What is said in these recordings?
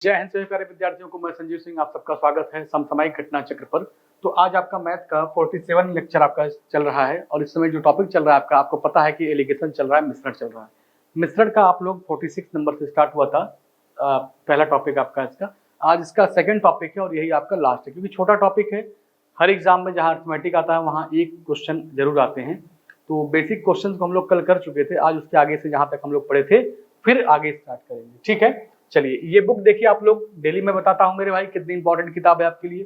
जय हिंद सभी प्यारे विद्यार्थियों को मैं संजीव सिंह आप सबका स्वागत है समसामयिक घटना चक्र पर। तो आज आपका मैथ का 47 लेक्चर आपका चल रहा है और इस समय जो टॉपिक चल रहा है आपको पता है कि एलिगेशन चल रहा है, मिश्रण चल रहा है। मिश्रण का आप लोग 46 नंबर से स्टार्ट हुआ था, पहला टॉपिक आपका इसका। आज इसका सेकेंड टॉपिक है और यही आपका लास्ट है, क्योंकि छोटा टॉपिक है। हर एग्जाम में जहाँ अर्थमेटिक आता है वहाँ एक क्वेश्चन जरूर आते हैं। तो बेसिक क्वेश्चन को हम लोग कल कर चुके थे, आज उसके आगे से जहाँ तक हम लोग पढ़े थे फिर आगे स्टार्ट करेंगे। ठीक है, चलिए ये बुक देखिए आप लोग। डेली मैं बताता हूँ मेरे भाई कितनी इंपॉर्टेंट किताब है आपके लिए।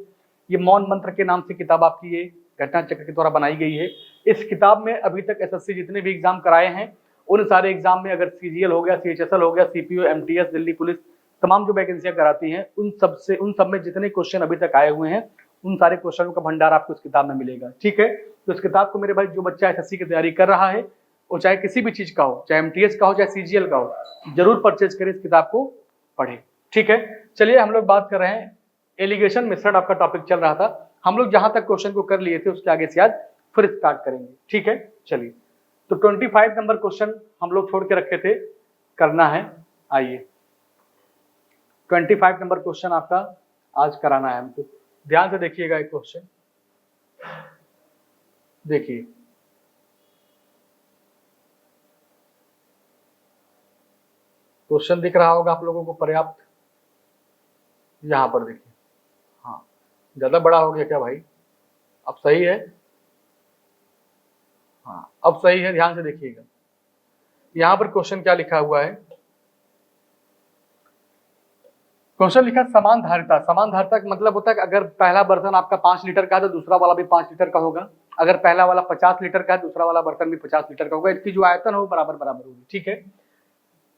ये मौन मंत्र के नाम से किताब आपकी ये घटना चक्र के द्वारा बनाई गई है। इस किताब में अभी तक एसएससी जितने भी एग्जाम कराए हैं उन सारे एग्जाम में, अगर सीजीएल हो गया, सीएचएसएल हो गया, सीपीओ, एमटीएस, दिल्ली पुलिस, तमाम जो वैकेंसियां कराती हैं उन सब में जितने क्वेश्चन अभी तक आए हुए हैं उन सारे क्वेश्चनों का भंडार आपको इस किताब में मिलेगा। ठीक है, तो इस किताब को मेरे भाई जो बच्चा एसएससी की तैयारी कर रहा है वो चाहे किसी भी चीज का हो, चाहे एमटीएस का हो, चाहे सीजीएल का हो, जरूर परचेज करें, इस किताब को पढ़े। ठीक है, चलिए हम लोग बात कर रहे हैं एलिगेशन मिश्रण, आपका टॉपिक चल रहा था। हम लोग जहां तक क्वेश्चन को कर लिए थे उसके आगे से आज फिर स्टार्ट करेंगे। ठीक है, चलिए तो 25 नंबर क्वेश्चन हम लोग छोड़ के रखे थे, करना है। आइए 25 नंबर क्वेश्चन आपका आज कराना है हमको। ध्यान से देखिएगा एक क्वेश्चन, देखिए क्वेश्चन दिख रहा होगा आप लोगों को पर्याप्त। यहां पर देखिए, हाँ ज्यादा बड़ा हो गया क्या भाई? अब सही है? हाँ अब सही है, ध्यान से देखिएगा। यहां पर क्वेश्चन क्या लिखा हुआ है? क्वेश्चन लिखा समान धारिता। समान धारिता का मतलब होता है कि अगर पहला बर्तन आपका 5 लीटर का है तो दूसरा वाला भी 5 लीटर का होगा। अगर पहला वाला 50 लीटर का है दूसरा वाला बर्तन भी 50 लीटर का होगा। इसकी जो आयतन हो बराबर बराबर होगी। ठीक है,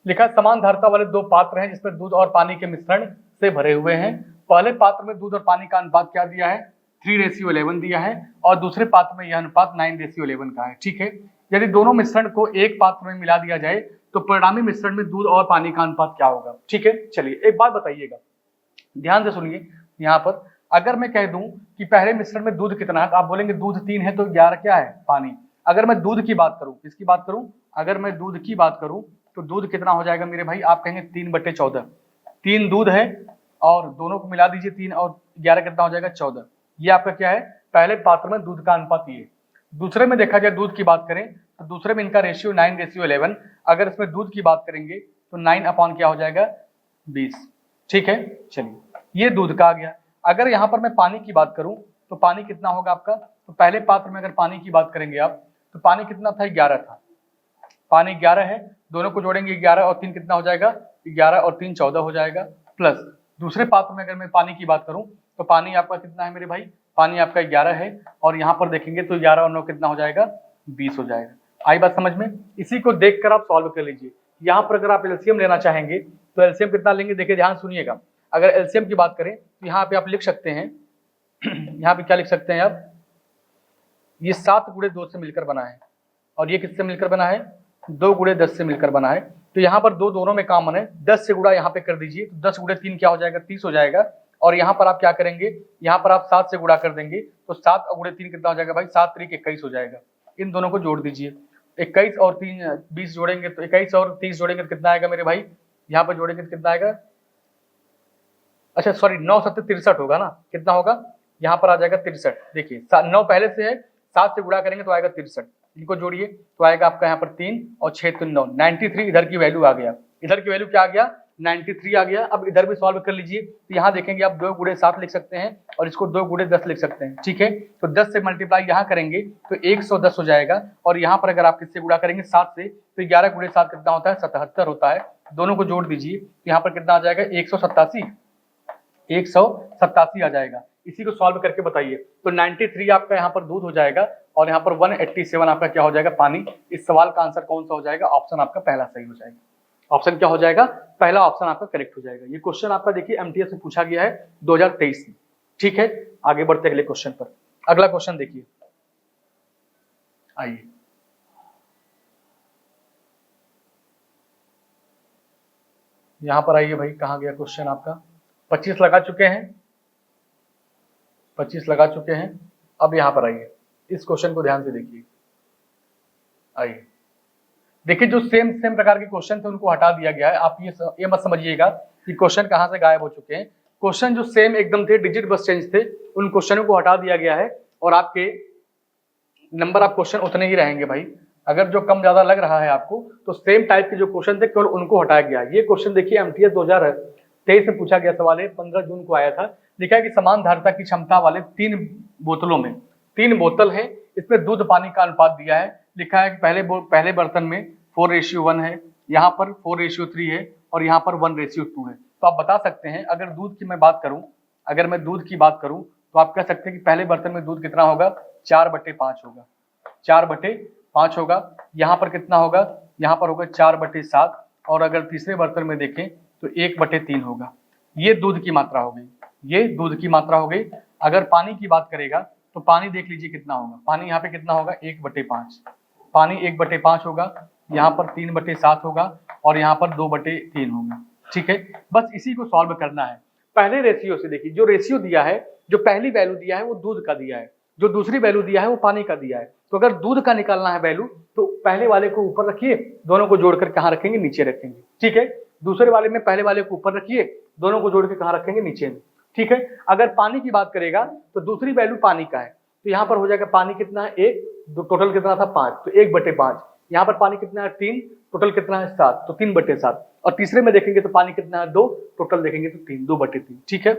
लिखा समान धारिता वाले दो पात्र हैं जिसमें दूध और पानी के मिश्रण से भरे हुए हैं। पहले पात्र में दूध और पानी का अनुपात क्या दिया है? 3:11 दिया है और दूसरे पात्र में यह अनुपात 9:11 का है। ठीक है, यदि दोनों मिश्रण को एक पात्र में मिला दिया जाए तो परिणामी मिश्रण में दूध और पानी का अनुपात क्या होगा? ठीक है, चलिए एक बात बताइएगा, ध्यान से सुनिए। यहाँ पर अगर मैं कह दूं कि पहले मिश्रण में दूध कितना है तो आप बोलेंगे दूध 3 है तो 11 क्या है? पानी। अगर मैं दूध की बात करूं, किसकी बात करूं? अगर मैं दूध की बात करूं तो दूध कितना हो जाएगा मेरे भाई? आप कहेंगे 3/14। 3 दूध है और दोनों को मिला दीजिए, 3 और 11 कितना हो जाएगा? 14। ये आपका क्या है? पहले पात्र में दूध का अनुपात ये। दूसरे में देखा जाए दूध की बात करें तो दूसरे में इनका रेशियो 9:11। अगर इसमें दूध की बात करेंगे तो 9 अपॉन क्या हो जाएगा? 20। ठीक है, चलिए ये दूध का आ गया। अगर यहाँ पर मैं पानी की बात करूं तो पानी कितना होगा आपका? तो पहले पात्र में अगर पानी की बात करेंगे आप तो पानी कितना था? 11 था। पानी 11 है, दोनों को जोड़ेंगे 11 और 3 कितना हो जाएगा? 11 और 3 14 हो जाएगा। प्लस दूसरे पात्र में अगर मैं पानी की बात करूं तो पानी आपका कितना है मेरे भाई? पानी आपका 11 है और यहाँ पर देखेंगे तो 11 और 9 कितना हो जाएगा? 20 हो जाएगा। आई बात समझ में? इसी को देखकर आप सॉल्व कर लीजिए। यहाँ पर अगर आप एलसीएम लेना चाहेंगे तो एलसीएम कितना लेंगे? देखिए ध्यान सुनिएगा। अगर एलसीएम की बात करें तो यहाँ पे आप लिख सकते हैं यहाँ पे क्या लिख सकते हैं आप? ये 7 गुणे 2 से मिलकर बना है और ये किससे मिलकर बना है? 2 गुणे 10 से मिलकर बना है। तो यहाँ पर दो दोनों में कॉमन है, 10 से गुणा यहाँ पे कर दीजिए तो 10 गुणे 3 क्या हो जाएगा? 30 हो जाएगा। और यहाँ पर आप क्या करेंगे? यहाँ पर आप 7 से गुणा कर देंगे तो 7 गुणे 3 कितना हो जाएगा भाई? 7 3 21 हो जाएगा। इन दोनों को जोड़ दीजिए, 21 और 3 20 जोड़ेंगे तो 21 और 30 जोड़ेंगे तो कितना आएगा मेरे भाई? यहाँ पर जोड़ेंगे तो कितना आएगा? अच्छा सॉरी, 9 7 63 होगा ना? कितना होगा? यहाँ पर आ जाएगा 63। देखिए 9 पहले से है, 7 से गुणा करेंगे तो आएगा 63। इनको जोड़िए तो आएगा आपका यहाँ पर 3 और 6 3 9 93। इधर की वैल्यू आ गया, इधर की वैल्यू क्या आ गया? 93 आ गया। अब इधर भी सॉल्व कर लीजिए तो यहाँ देखेंगे आप 2 गुणे 7 लिख सकते हैं और इसको 2 गुणे 10 लिख सकते हैं। ठीक है, तो 10 से मल्टीप्लाई यहाँ करेंगे तो 110 हो जाएगा। और यहाँ पर अगर आप किससे गुणा करेंगे? 7 से, तो 11 गुणे 7 कितना होता है? 77 होता है। दोनों को जोड़ दीजिए तो यहाँ पर कितना आ जाएगा? 187 आ जाएगा। इसी को सॉल्व करके बताइए तो 93 आपका यहाँ पर दूध हो जाएगा और यहाँ पर 187 आपका क्या हो जाएगा? पानी। इस सवाल का आंसर कौन सा हो जाएगा? ऑप्शन आपका पहला सही हो जाएगा। ऑप्शन क्या हो जाएगा? पहला ऑप्शन आपका करेक्ट हो जाएगा। ये क्वेश्चन आपका देखिए एमटीएस से पूछा गया है 2023 में। ठीक है, आगे बढ़ते अगले क्वेश्चन पर। अगला क्वेश्चन देखिए, आइए यहां पर आइए भाई, कहाँ गया क्वेश्चन आपका? 25 लगा चुके हैं, 25 लगा चुके हैं। अब यहाँ पर आइए, इस क्वेश्चन को ध्यान से देखिए। देखिए जो सेम प्रकार के क्वेश्चन थे उनको हटा दिया गया है। आप ये मत समझिएगा कि क्वेश्चन कहाँ से गायब हो चुके हैं। क्वेश्चन जो सेम एकदम थे, डिजिट बस चेंज थे, उन क्वेश्चनों को हटा दिया गया है और आपके नंबर ऑफ क्वेश्चन उतने ही रहेंगे भाई। अगर जो कम ज्यादा लग रहा है आपको तो सेम टाइप के जो क्वेश्चन थे केवल उनको हटाया गया है। ये क्वेश्चन देखिए एमटीएस 2023 में पूछा गया सवाल है, 15 जून को आया था। लिखा है कि समान धारिता की क्षमता वाले 3 बोतलों में, 3 बोतल है, इसमें दूध पानी का अनुपात दिया है। लिखा है कि पहले बर्तन में 4:1 है, यहाँ पर 4:3 है और यहाँ पर 1:2 है। तो आप बता सकते हैं, अगर दूध की मैं बात करूं, अगर मैं दूध की बात करूं तो आप कह सकते हैं कि पहले बर्तन में दूध कितना होगा, 4/5 होगा, 4/5 होगा। यहाँ पर कितना होगा, यहाँ पर होगा 4/7 और अगर तीसरे बर्तन में देखें तो 1/3 होगा। ये दूध की मात्रा हो गई, ये दूध की मात्रा हो गई। अगर पानी की बात करेगा तो पानी देख लीजिए कितना होगा, पानी यहाँ पे कितना होगा, 1/5, पानी 1/5 होगा, यहाँ पर 3/7 होगा और यहाँ पर 2/3 होगा। ठीक है, बस इसी को सॉल्व करना है। पहले रेशियो से देखिए, जो रेशियो दिया है, जो पहली वैल्यू दिया है वो दूध का दिया है, जो दूसरी वैल्यू दिया है वो पानी का दिया है। तो अगर दूध का निकालना है वैल्यू तो पहले वाले को ऊपर रखिए, दोनों को जोड़कर कहाँ रखेंगे, नीचे रखेंगे। ठीक है, दूसरे वाले में पहले वाले को ऊपर रखिए, दोनों को जोड़ के कहाँ रखेंगे, नीचे में। ठीक है, अगर पानी की बात करेगा तो दूसरी वैल्यू पानी का है, तो यहाँ पर हो जाएगा पानी कितना है 1, टोटल कितना था 5, तो 1/5। यहाँ पर पानी कितना है 3, टोटल कितना है 7, तो 3/7। और तीसरे में देखेंगे तो पानी कितना है 2, टोटल देखेंगे तो 3, 2/3। ठीक है,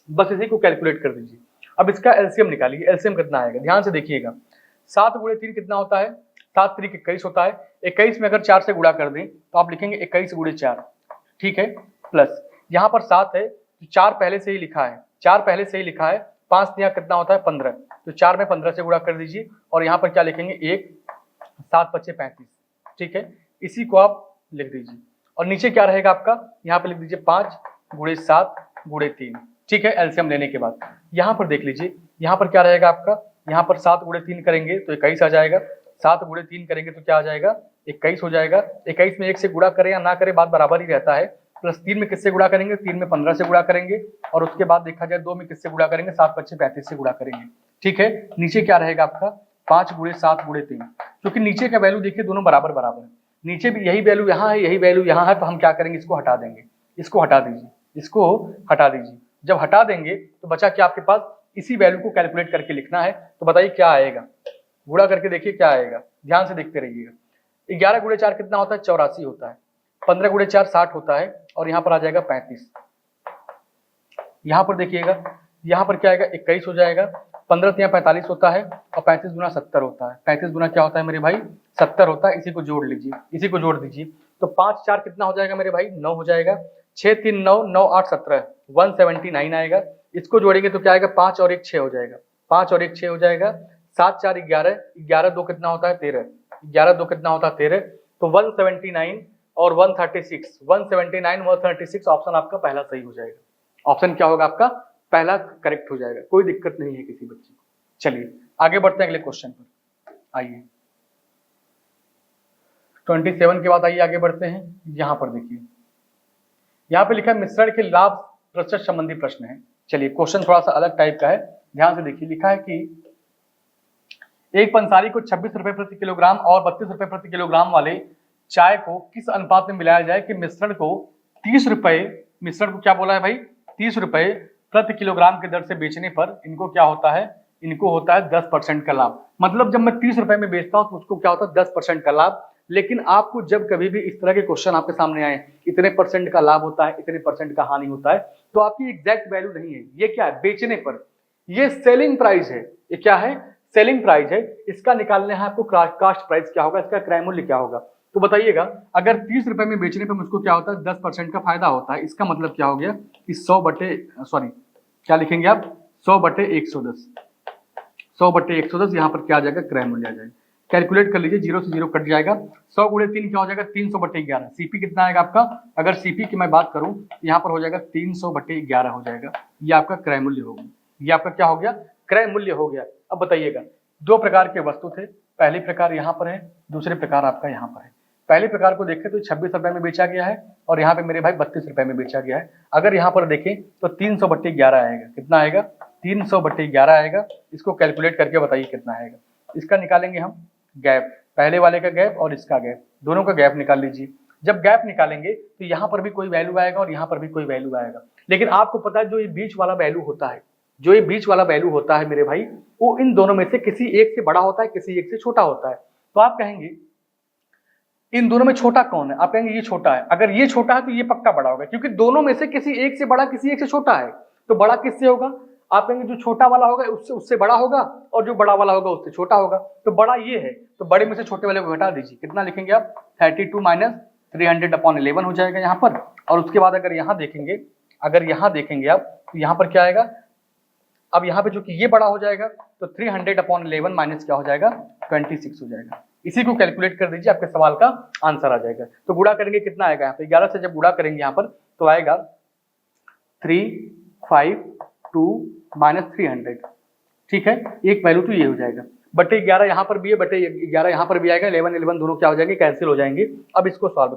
बस इसी को कैलकुलेट कर दीजिए। अब इसका एलसीएम निकालिए, एलसीएम कितना आएगा, ध्यान से देखिएगा। 7 × 3 कितना होता है, 7 × 3 21 होता है। 21 में अगर 4 से गुणा कर दें तो आप लिखेंगे 21 × 4। ठीक है, प्लस यहाँ पर 7 है, 4 पहले से ही लिखा है, 4 पहले से ही लिखा है, 5 यहाँ कितना होता है 15, तो 4 में 15 से गुणा कर दीजिए और यहाँ पर क्या लिखेंगे 1, 7 × 5 = 35। ठीक है, इसी को आप लिख दीजिए और नीचे क्या रहेगा आपका, यहाँ पे लिख दीजिए 5 × 7 × 3। ठीक है, एलसीएम लेने के बाद यहाँ पर देख लीजिए, यहाँ पर क्या रहेगा आपका, यहाँ पर 7 × 3 करेंगे तो 21 आ जाएगा, 7 × 3 करेंगे तो क्या आ जाएगा, 21 हो जाएगा। 21 में 1 से गुणा करें या ना करें बात बराबर ही रहता है। प्लस 3 में किससे गुणा करेंगे, 3 में 15 से गुणा करेंगे और उसके बाद देखा जाए 2 में किससे गुणा करेंगे, 7 × 5 = 35 से गुणा करेंगे। ठीक है, नीचे क्या रहेगा आपका 5 × 7 × 3, क्योंकि नीचे का वैल्यू देखिए दोनों बराबर बराबर है, नीचे भी यही वैल्यू यहाँ है, यही वैल्यू यहाँ है, तो हम क्या करेंगे, इसको हटा देंगे, इसको हटा दीजिए, इसको हटा दीजिए। जब हटा देंगे तो बचा क्या आपके पास, इसी वैल्यू को कैलकुलेट करके लिखना है। तो बताइए क्या आएगा, गुणा करके देखिए क्या आएगा, ध्यान से देखते रहिएगा। 11 × 4 कितना होता है, 84 होता है। 15 × 4 60 होता है और यहाँ पर आ जाएगा 35। यहाँ पर देखिएगा, यहाँ पर क्या आएगा 21 हो जाएगा। 15 × 45 होता है और 35 × 70 होता है। 35 गुना क्या होता है मेरे भाई, 70 होता है। इसी को जोड़ लीजिए, इसी को जोड़ दीजिए, तो 5 4 कितना हो जाएगा मेरे भाई, 9 हो जाएगा। 6 3 9 9 8 17 179 आएगा। इसको जोड़ेंगे तो क्या आएगा, 5 और 1 6 हो जाएगा, 5 और 1 6 हो जाएगा। 7 4 11, 11 2 कितना होता है 13, 11 2 कितना होता है 13, तो 179 और 136, 179 136 ऑप्शन आपका पहला सही हो जाएगा। ऑप्शन क्या होगा आपका, पहला करेक्ट हो जाएगा, कोई दिक्कत नहीं है किसी बच्चे को। चलिए आगे बढ़ते हैं अगले क्वेश्चन पर। आइए 27 के बाद आइए आगे बढ़ते हैं। यहाँ पर देखिए, यहाँ पे लिखा है मिश्रण के लाभ प्रतिशत संबंधी प्रश्न है। चलिए क्वेश्चन थोड़ा सा अलग टाइप का है, ध्यान से देखिए। लिखा है कि एक पंसारी को 26 रुपए प्रति किलोग्राम और 32 रुपए प्रति किलोग्राम वाले चाय को किस अनुपात में मिलाया जाए कि मिश्रण को 30 रुपए, मिश्रण को क्या बोला है भाई, 30 रुपए प्रति किलोग्राम की दर से बेचने पर इनको क्या होता है, इनको होता है 10% का लाभ। मतलब जब मैं 30 रुपए में बेचता हूं तो उसको क्या होता है 10% का लाभ। लेकिन आपको जब कभी भी इस तरह के क्वेश्चन आपके सामने आए, इतने % का लाभ होता है, इतने % का हानि होता है, तो आपकी एग्जैक्ट वैल्यू नहीं है, ये क्या है, बेचने पर, ये सेलिंग प्राइस है। ये क्या है, सेलिंग प्राइस है। इसका निकालना है आपको कास्ट प्राइस क्या होगा, इसका क्रय मूल्य क्या होगा। तो बताइएगा, अगर 30 रुपए में बेचने पर मुझको क्या होता है 10% का फायदा होता है, इसका मतलब क्या हो गया कि 100 क्या लिखेंगे आप, 100/110, 100/110 यहाँ पर क्या आ जाएगा, क्रय मूल्य आ जाएगा। कैलकुलेट कर लीजिए, 0 से 0 कट जाएगा। 100 × 3 क्या हो जाएगा, 300/11। सीपी कितना आएगा आपका, अगर सीपी की मैं बात करूं यहाँ पर हो जाएगा 300/11 हो जाएगा। ये आपका क्रय मूल्य हो गया, ये आपका क्या हो गया, क्रय मूल्य हो गया। अब बताइएगा, दो प्रकार के वस्तु थे, पहले प्रकार यहाँ पर है, दूसरे प्रकार आपका यहाँ पर है। पहले प्रकार को देखें तो 26 रुपए में बेचा गया है और यहाँ पे मेरे भाई 32 रुपए में बेचा गया है। अगर यहाँ पर देखें तो 300/11 आएगा, कितना आएगा, 300/11 आएगा। इसको कैलकुलेट करके बताइए कितना आएगा। इसका निकालेंगे हम गैप, पहले वाले का गैप और इसका गैप, दोनों का गैप निकाल लीजिए। जब गैप निकालेंगे तो यहाँ पर भी कोई वैल्यू आएगा और यहाँ पर भी कोई वैल्यू आएगा, लेकिन आपको पता है जो ये बीच वाला वैल्यू होता है, जो ये बीच वाला वैल्यू होता है मेरे भाई, वो इन दोनों में से किसी एक से बड़ा होता है, किसी एक से छोटा होता है। तो आप कहेंगे इन दोनों में छोटा कौन है, आप कहेंगे ये छोटा है। अगर ये छोटा है तो ये पक्का बड़ा होगा, क्योंकि दोनों में से किसी एक से बड़ा किसी एक से छोटा है। तो बड़ा किससे होगा, आप कहेंगे जो छोटा वाला होगा उससे उससे बड़ा होगा, और जो बड़ा वाला होगा उससे छोटा होगा। तो बड़ा ये है, तो बड़े में से छोटे वाले को घटा दीजिए। कितना लिखेंगे आप, 32 माइनस 300/11 हो जाएगा यहाँ पर। और उसके बाद अगर यहाँ देखेंगे, आप तो यहाँ पर क्या आएगा, अब यहाँ पे जो कि ये बड़ा हो जाएगा तो 300/11 माइनस क्या हो जाएगा, 26 हो जाएगा। इसी को कैलकुलेट कर दीजिए, आपके सवाल का आंसर आ जाएगा। तो गुणा करेंगे कितना आएगा यहाँ पे, 11 से जब गुणा करेंगे यहाँ पर तो आएगा 352 माइनस 300। ठीक है, एक वैल्यू तो ये हो जाएगा, बटे 11 यहाँ पर भी है, बटे 11 यहाँ पर भी आएगा, 11 दोनों क्या हो जाएंगे, कैंसिल हो जाएंगे। अब इसको सॉल्व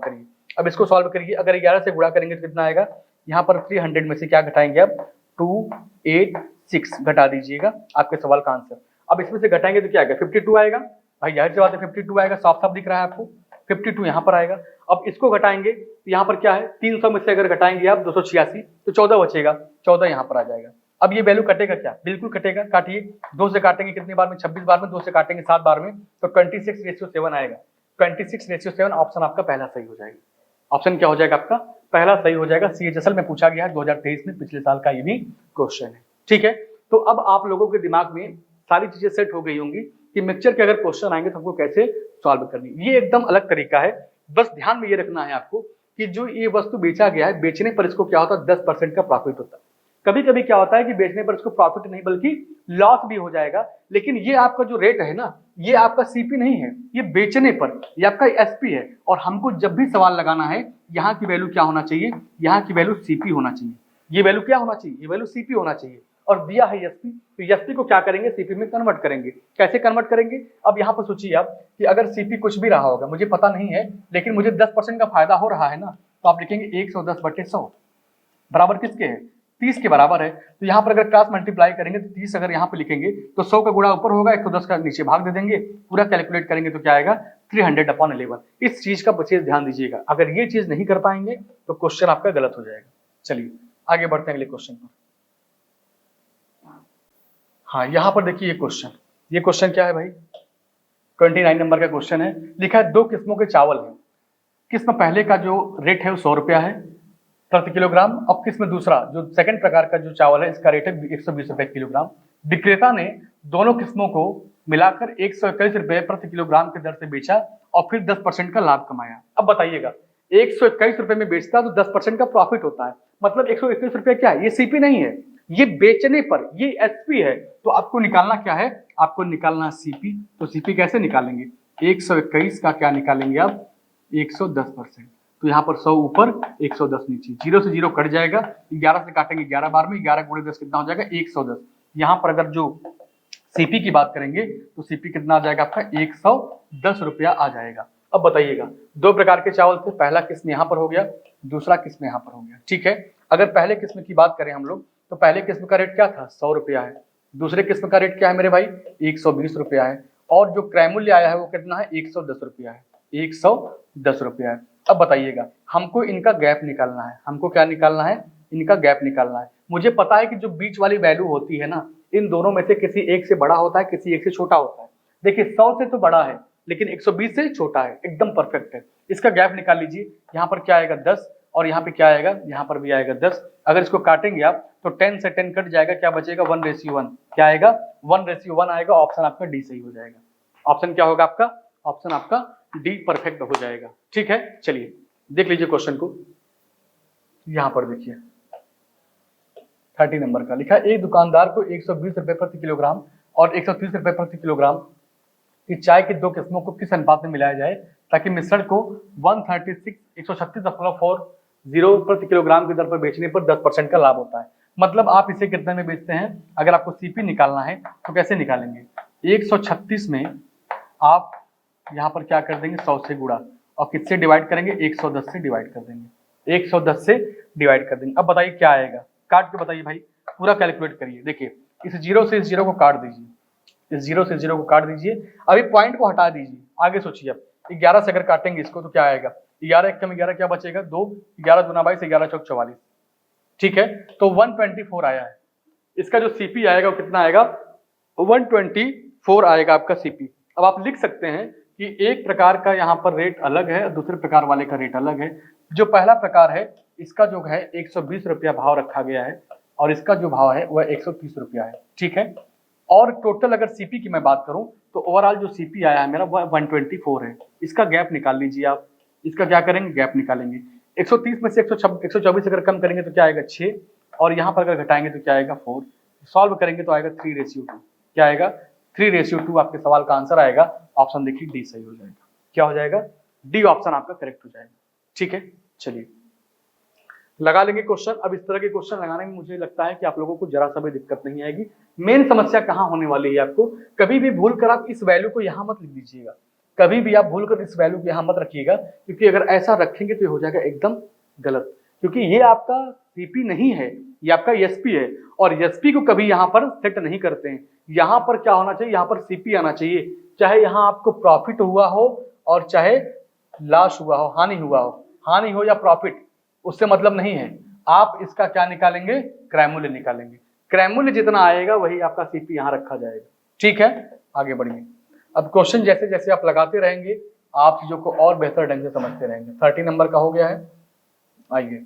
करिए, अगर 11 से गुणा करेंगे तो कितना आएगा, यहाँ पर 300 में से क्या घटाएंगे आप, 286 घटा दीजिएगा, आपके सवाल का आंसर। अब इसमें से घटाएंगे तो क्या आएगा, 52 आएगा। भाई जाहिर सी बात है 52 आएगा, साफ साफ दिख रहा है आपको, 52 यहाँ पर आएगा। अब इसको घटाएंगे तो यहाँ पर क्या है, 300 में से अगर घटाएंगे आप 286 तो 14 बचेगा, 14 यहाँ पर आ जाएगा। अब ये वैल्यू कटेगा क्या, बिल्कुल कटेगा, काटिए। 2 से काटेंगे कितनी बार में, 26 बार में, 2 से काटेंगे 7 बार में, तो 26:7 आएगा। 26:7 ऑप्शन आपका पहला सही हो जाएगा। ऑप्शन क्या हो जाएगा आपका, पहला सही हो जाएगा। CHSL में पूछा गया है 2023 में, पिछले साल का ये भी क्वेश्चन है। ठीक है, तो अब आप लोगों के दिमाग में सारी चीजें सेट हो गई होंगी कि मिक्सचर के अगर क्वेश्चन आएंगे तो हमको कैसे सॉल्व करनी। ये एकदम अलग तरीका है, बस ध्यान में ये रखना है आपको कि जो ये वस्तु बेचा गया है, बेचने पर इसको क्या होता है, 10% का प्रॉफिट होता है। कभी कभी क्या होता है कि बेचने पर इसको प्रॉफिट नहीं बल्कि लॉस भी हो जाएगा, लेकिन ये आपका जो रेट है ना, ये आपका CP नहीं है, ये बेचने पर ये आपका SP है। और हमको जब भी सवाल लगाना है, यहाँ की वैल्यू क्या होना चाहिए, यहाँ की वैल्यू CP होना चाहिए। ये वैल्यू क्या होना चाहिए, ये वैल्यू CP होना चाहिए। और दिया है SP, तो SP को क्या करेंगे, CP में कन्वर्ट करेंगे। कैसे कन्वर्ट करेंगे, अब यहाँ पर सोचिए आप कि अगर CP कुछ भी रहा होगा, मुझे पता नहीं है, लेकिन मुझे 10% का फायदा हो रहा है ना, तो आप लिखेंगे 110/100 बराबर किसके है, 30 के बराबर है। तो यहाँ पर अगर क्रॉस मल्टीप्लाई करेंगे तो 30 अगर यहाँ पे लिखेंगे तो 100 का गुणा ऊपर होगा, 110 का नीचे भाग दे देंगे, पूरा कैलकुलेट करेंगे तो क्या आएगा, 300/11। इस चीज का विशेष ध्यान दीजिएगा, अगर ये चीज नहीं कर पाएंगे तो क्वेश्चन आपका गलत हो जाएगा। चलिए आगे बढ़ते हैं अगले क्वेश्चन पर। हाँ, यहाँ पर देखिए ये क्वेश्चन क्या है भाई, 29 नंबर का क्वेश्चन है। लिखा है 2 किस्मों के चावल हैं, किस्म पहले का जो रेट है वो 100 रुपया है प्रति किलोग्राम। अब किस्म दूसरा जो सेकंड प्रकार का जो चावल है, इसका रेट है 120 रुपए किलोग्राम। विक्रेता ने दोनों किस्मों को मिलाकर 121 रुपए प्रति किलोग्राम की दर से बेचा और फिर 10% का लाभ कमाया। अब बताइएगा, 121 रुपए में बेचता तो 10% का प्रॉफिट होता है, मतलब 121 रुपए क्या है, ये CP नहीं है, ये बेचने पर ये SP है। तो आपको निकालना क्या है, आपको निकालना CP। तो CP कैसे निकालेंगे, 121 का क्या निकालेंगे आप, 110%। तो यहाँ पर 100 ऊपर 110 नीचे, 0 से 0 कट जाएगा, 11 से काटेंगे 11 बार में, 11 गुणे 10 कितना हो जाएगा, 110। यहाँ पर अगर जो CP की बात करेंगे तो CP कितना आ जाएगा आपका, 110 रुपया आ जाएगा। अब बताइएगा, 2 प्रकार के चावल थे, पहला किस्म यहाँ पर हो गया, दूसरा किस्म यहाँ पर हो गया। ठीक है, अगर पहले किस्म की बात करें हम लोग तो पहले किस्म का रेट क्या था, 100 रुपया है। दूसरे किस्म का रेट क्या है मेरे भाई, 120 रुपया है। और जो क्रय मूल्य आया है वो कितना है, 110 रुपया है, 110 रुपया है। अब बताइएगा, हमको इनका गैप निकालना है, हमको क्या निकालना है, इनका गैप निकालना है। मुझे पता है कि जो बीच वाली वैल्यू होती है ना, इन दोनों में से किसी एक से बड़ा होता है, किसी एक से छोटा होता है। देखिए 100 से तो बड़ा है, लेकिन 120 से छोटा है, एकदम परफेक्ट है। इसका गैप निकाल लीजिए, यहाँ पर क्या आएगा 10 और यहाँ पे क्या आएगा, यहाँ पर भी आएगा 10। अगर इसको काटेंगे आप तो 10 से 10 कट जाएगा, क्या बचेगा, 1:1। क्या आएगा, 1:1 आएगा। ऑप्शन आपका D सही हो जाएगा। ऑप्शन क्या होगा आपका, ऑप्शन आपका D परफेक्ट हो जाएगा। ठीक है, चलिए देख लीजिए क्वेश्चन को। यहाँ पर देखिए 30 नंबर का लिखा है, एक दुकानदार को 120 रुपए प्रति किलोग्राम और 130 रुपए प्रति किलोग्राम कि चाय की 2 किस्मों को किस अनुपात में मिलाया जाए ताकि मिश्रण को 136.40 प्रति किलोग्राम की दर पर बेचने पर 10% का लाभ होता है। मतलब आप इसे कितने में बेचते हैं, अगर आपको CP निकालना है तो कैसे निकालेंगे, 136 में आप यहाँ पर क्या कर देंगे, 100 से गुणा और किससे डिवाइड करेंगे, 110 से डिवाइड कर देंगे, 110 से डिवाइड कर देंगे। अब बताइए क्या आएगा, काट के बताइए भाई, पूरा कैलकुलेट करिए। देखिए इस 0 से इस 0 को काट दीजिए, इस 0 से 0 को काट दीजिए। अभी पॉइंट को हटा दीजिए, आगे सोचिए। अब 11 से अगर काटेंगे इसको तो क्या आएगा, 11 एक कम 11 क्या बचेगा 2, 11 दूना 22, 11 चौक 44। ठीक है, तो 124 आया है। इसका जो सीपी आएगा वो कितना आएगा, 124 आएगा आपका सीपी। अब आप लिख सकते हैं कि एक प्रकार का यहाँ पर रेट अलग है, दूसरे प्रकार वाले का रेट अलग है। जो पहला प्रकार है इसका जो है 120 रुपया भाव रखा गया है और इसका जो भाव है वह 130 रुपया है। ठीक है, और टोटल अगर सीपी की मैं बात करूं तो ओवरऑल जो सीपी आया है मेरा वह 124 है। इसका गैप निकाल लीजिए आप, इसका क्या करेंगे गैप निकालेंगे। 130 में से 124 अगर कम करेंगे तो क्या आएगा 6, और यहाँ पर अगर घटाएंगे तो क्या आएगा 4। सॉल्व करेंगे तो आएगा 3:2। क्या आएगा 3:2 आपके सवाल का आंसर आएगा। ऑप्शन देखिए डी सही हो जाएगा। क्या हो जाएगा, डी ऑप्शन आपका करेक्ट हो जाएगा। ठीक है, चलिए लगा लेंगे क्वेश्चन। अब इस तरह के क्वेश्चन लगाने में मुझे लगता है कि आप लोगों को जरा सा भी दिक्कत नहीं आएगी। मेन समस्या कहाँ होने वाली है आपको, कभी भी भूल कर आप इस वैल्यू को यहाँ मत लिख दीजिएगा, कभी भी आप भूल कर इस वैल्यू को यहाँ मत रखिएगा, क्योंकि अगर ऐसा रखेंगे तो ये हो जाएगा एकदम गलत, क्योंकि ये आपका सीपी नहीं है, ये आपका एसपी है, और एसपी को कभी यहाँ पर सेट नहीं करते हैं। यहाँ पर क्या होना चाहिए, यहाँ पर सीपी आना चाहिए, चाहे यहाँ आपको प्रॉफिट हुआ हो और चाहे लॉस हुआ हो, हानि हुआ हो, हानि हो या प्रॉफिट उससे मतलब नहीं है। आप इसका क्या निकालेंगे, क्रय मूल्य निकालेंगे। क्रय मूल्य जितना आएगा वही आपका सीपी यहाँ रखा जाएगा। ठीक है, आगे बढ़िए। अब क्वेश्चन जैसे जैसे आप लगाते रहेंगे आप चीजों को और बेहतर ढंग से समझते रहेंगे। 30 नंबर का हो गया है, आइए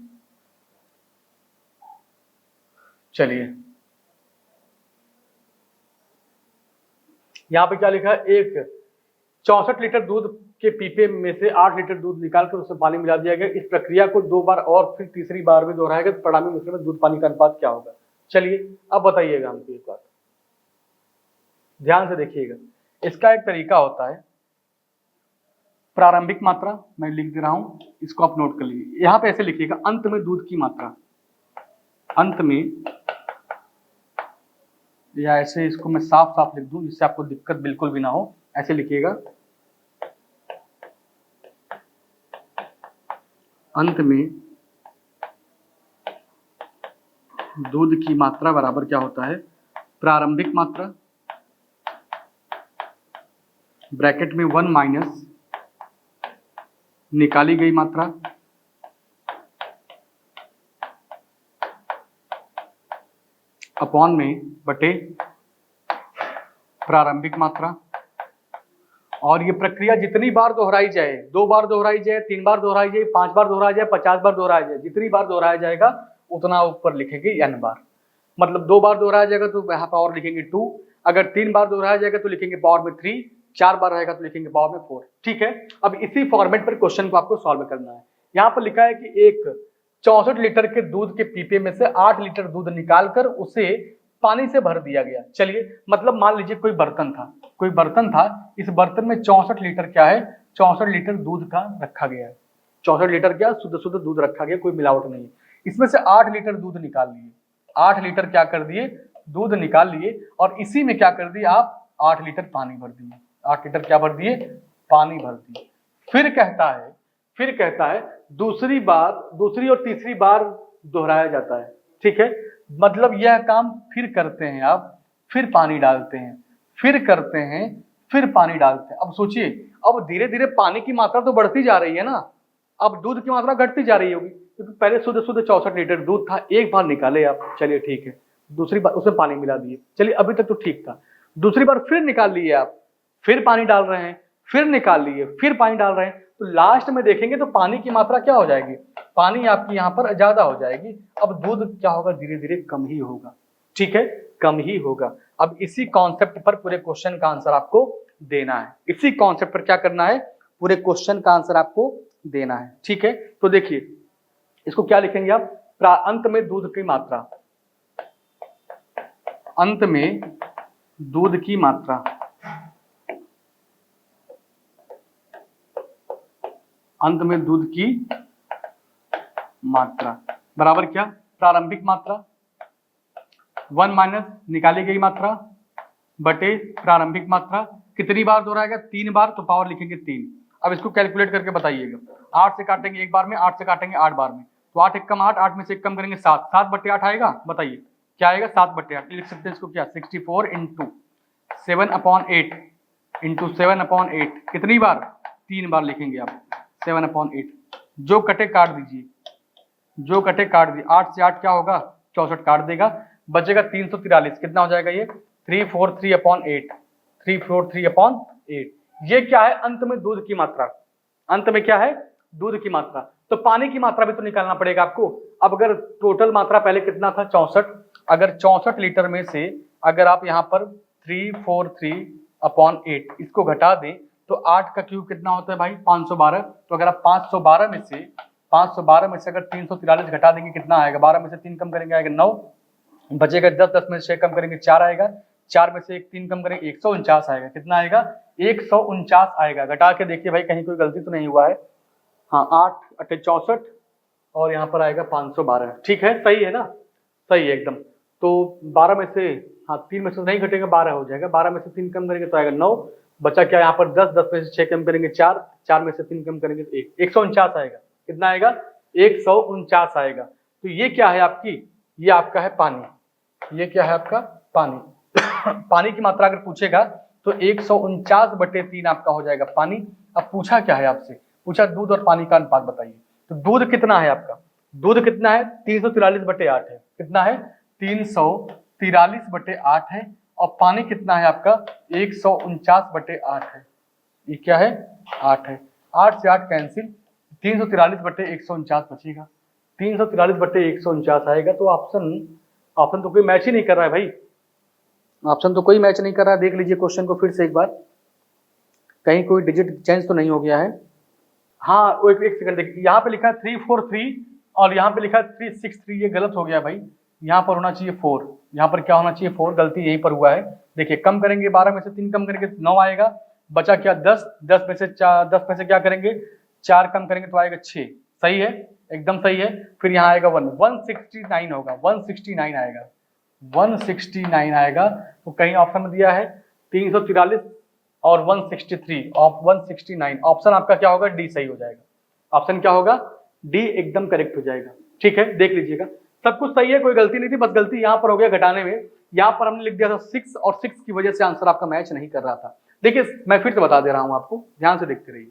चलिए यहाँ पे क्या लिखा है, एक 64 लीटर दूध के पीपे में से 8 लीटर दूध निकालकर उसमें पानी मिला दिया गया। इस प्रक्रिया को 2 बार और फिर तीसरी बार भी दोहराएगा तो परिणामी मिश्रण में दूध पानी का अनुपात क्या होगा। चलिए अब बताइएगा हमको एक बात, ध्यान से देखिएगा। इसका एक तरीका होता है, प्रारंभिक मात्रा मैं लिख दे रहा हूं, इसको आप नोट कर लीजिए। यहाँ पे ऐसे लिखिएगा, अंत में दूध की मात्रा, अंत में, या ऐसे इसको मैं साफ साफ लिख दूं जिससे आपको दिक्कत बिल्कुल भी ना हो। ऐसे लिखिएगा, अंत में दूध की मात्रा बराबर क्या होता है, प्रारंभिक मात्रा ब्रैकेट में 1 माइनस निकाली गई मात्रा अपॉन में बटे प्रारंभिक मात्रा। और ये प्रक्रिया जितनी बार दोहराई जाए, 2 बार दोहराई जाए, 3 बार दोहराई जाए, 5 बार दोहराई जाए, 50 बार दोहराया जाए, जितनी बार दोहराया जाएगा उतना ऊपर लिखेंगे n बार। मतलब 2 बार दोहराया जाएगा तो यहाँ पर और लिखेंगे 2, अगर 3 बार दोहराया जाएगा तो लिखेंगे पावर में 3, 4 बार रहेगा तो लिखेंगे पावर में 4। ठीक है, अब इसी फॉर्मेट पर क्वेश्चन को आपको सॉल्व करना है। यहाँ पर लिखा है कि एक 64 लीटर के दूध के पीपे में से 8 लीटर दूध निकालकर उसे पानी से भर दिया गया। चलिए, मतलब मान लीजिए कोई बर्तन था, इस बर्तन में 64 लीटर क्या है, 64 लीटर दूध का रखा गया है। 64 लीटर क्या, शुद्ध शुद्ध दूध रखा गया, कोई मिलावट नहीं है। इसमें से 8 लीटर दूध निकाल लिए, 8 लीटर क्या कर दिए, दूध निकाल लिए, और इसी में क्या कर दिए आप, 8 लीटर पानी भर दिए। 8 लीटर क्या भर दिए, पानी भर दिए। फिर कहता है दूसरी और तीसरी बार दोहराया जाता है। ठीक है, मतलब यह काम फिर करते हैं आप, फिर पानी डालते हैं, फिर करते हैं, फिर पानी डालते हैं। अब सोचिए, अब धीरे धीरे पानी की मात्रा तो बढ़ती जा रही है ना, अब दूध की मात्रा घटती जा रही होगी, क्योंकि पहले शुद्ध 64 लीटर दूध था, एक बार निकाले आप, चलिए ठीक है, दूसरी बार उसमें पानी मिला दिए, चलिए अभी तक तो ठीक था। दूसरी बार फिर निकाल लिए आप, फिर पानी डाल रहे हैं, फिर निकाल लिए, फिर पानी डाल रहे हैं, तो लास्ट में देखेंगे तो पानी की मात्रा क्या हो जाएगी, पानी आपकी यहाँ पर ज्यादा हो जाएगी। अब दूध क्या होगा, धीरे धीरे कम ही होगा। ठीक है, कम ही होगा। अब इसी कॉन्सेप्ट पर पूरे क्वेश्चन का आंसर आपको देना है। इसी कॉन्सेप्ट पर क्या करना है, पूरे क्वेश्चन का आंसर आपको देना है। ठीक है, तो देखिए इसको क्या लिखेंगे आप, अंत में दूध की मात्रा, अंत में दूध की मात्रा, अंत में दूध की मात्रा बराबर क्या, प्रारंभिक मात्रा 1 माइनस निकाली गई मात्रा बटे प्रारंभिक मात्रा। कितनी बार दोहराएगा, 3 बार, तो पावर लिखेंगे 3। अब इसको कैलकुलेट करके बताइएगा, 8 से काटेंगे एक बार में, 8 से काटेंगे 8 बार में, तो 8 एक कम 8, 8 में से एक कम करेंगे 7, 7 बटे 8 आएगा, बताइए क्या आएगा, 7 बटे 8। लिख सकते हैं इसको क्या, 64 इंटू 7/8 इंटू 7/8, कितनी बार, 3 बार लिखेंगे आप, 7/8। जो कटे काट दीजिए, जो कटे काट दिए, 8 से 8 क्या होगा 64 काट देगा, बचेगा 343। कितना हो जाएगा ये 343/8, 343/8। ये क्या है अंत में दूध की मात्रा, अंत में क्या है दूध की मात्रा। तो पानी की मात्रा भी तो निकालना पड़ेगा आपको। अब अगर टोटल मात्रा पहले कितना था 64, अगर 64 लीटर में से अगर आप यहाँ पर 343/8 इसको घटा दें तो 8 का क्यूब कितना होता है भाई 512। तो अगर आप 512 में से अगर 343 घटा देंगे कितना आएगा, 12 में से 3 कम करेंगे आएगा 9, बचेगा 10, 10 में से 6 कम करेंगे 4 आएगा, 4 में से 3 कम करेंगे 149 आएगा। कितना आएगा 149 आएगा। घटा के देखिए भाई कहीं कोई गलती तो नहीं हुआ है। हाँ 8 8 64 और यहाँ पर आएगा 512। ठीक है सही है ना, सही है एकदम। तो 12 में से हाँ 3 में से नहीं घटेगा 12 हो जाएगा, 12 में से 3 कम करेंगे तो आएगा 9, बचा क्या यहाँ पर 10, 10 में से 6 कम करेंगे 4, 4 में से 3 कम करेंगे तो 149 आएगा। कितना आएगा 149 आएगा। तो ये क्या है आपकी, ये आपका है पानी, ये क्या है आपका पानी। पानी की मात्रा अगर पूछेगा तो 149/3 आपका हो जाएगा पानी। अब पूछा क्या है आपसे, पूछा दूध और पानी का अनुपात बताइए। तो दूध कितना है आपका, दूध कितना है 343/8 है। कितना है 343/8 है। और पानी कितना है आपका 149/8 है। ये क्या है 8 है। 8 से 8 कैंसिल, 343/149 बचेगा, 343/149 आएगा। तो ऑप्शन तो कोई मैच ही नहीं कर रहा है भाई, ऑप्शन तो कोई मैच नहीं कर रहा है। देख लीजिए क्वेश्चन को फिर से एक बार, कहीं कोई डिजिट चेंज तो नहीं हो गया है। हाँ वो एक सेकंड देखिए, यहाँ पे लिखा है 343 और यहाँ पे लिखा है 363, ये गलत हो गया भाई। यहाँ पर होना चाहिए 4, यहाँ पर क्या होना चाहिए 4, गलती यहीं पर हुआ है। देखिए कम करेंगे 12 में से 3 कम करेंगे 9 आएगा, बचा क्या 10, 10 में से क्या करेंगे 4 कम करेंगे तो आएगा 6। सही है एकदम सही है। फिर यहाँ आएगा 169 होगा, 169 आएगा, 169 आएगा। तो कहीं ऑप्शन में दिया है 343 और 163 और 169, ऑप्शन आपका क्या होगा डी सही हो जाएगा। ऑप्शन क्या होगा डी एकदम करेक्ट हो जाएगा। ठीक है देख लीजिएगा सब कुछ सही है, कोई गलती नहीं थी, बस गलती यहाँ पर हो गया घटाने में। यहाँ पर हमने लिख दिया था 6 और 6 की वजह से आंसर आपका मैच नहीं कर रहा था। देखिए मैं फिर से बता दे रहा हूँ आपको, ध्यान से देखते रहिए।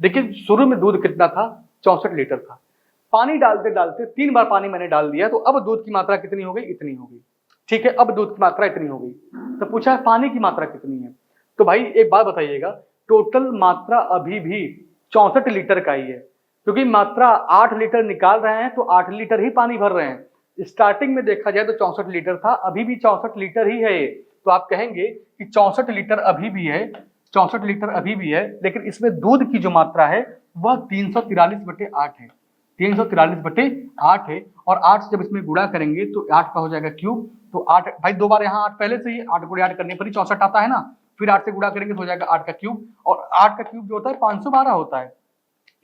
देखिए शुरू में दूध कितना था 64 लीटर था, पानी डालते डालते 3 बार पानी मैंने डाल दिया, तो अब दूध की मात्रा कितनी हो गई इतनी हो गई। ठीक है अब दूध की मात्रा इतनी हो गई। तो पूछा है पानी की मात्रा कितनी है, तो भाई एक बात बताइएगा, टोटल मात्रा अभी भी 64 लीटर का ही है, क्योंकि मात्रा 8 लीटर निकाल रहे हैं तो 8 लीटर ही पानी भर रहे हैं। स्टार्टिंग में देखा जाए तो 64 लीटर था, अभी भी 64 लीटर ही है। तो आप कहेंगे कि 64 लीटर अभी भी है, 64 लीटर अभी भी है, लेकिन इसमें दूध की जो मात्रा है वह 343/8 है, 343/8 है। और 8 से जब इसमें गुणा करेंगे तो 8 का हो जाएगा क्यूब। तो 8 भाई 2 बार यहाँ 8 पहले से ही 8 गुणे 8 करने पर ही 64 आता है ना, फिर 8 से गुणा करेंगे तो हो जाएगा 8 का क्यूब, और 8 का क्यूब जो होता है 512 होता है।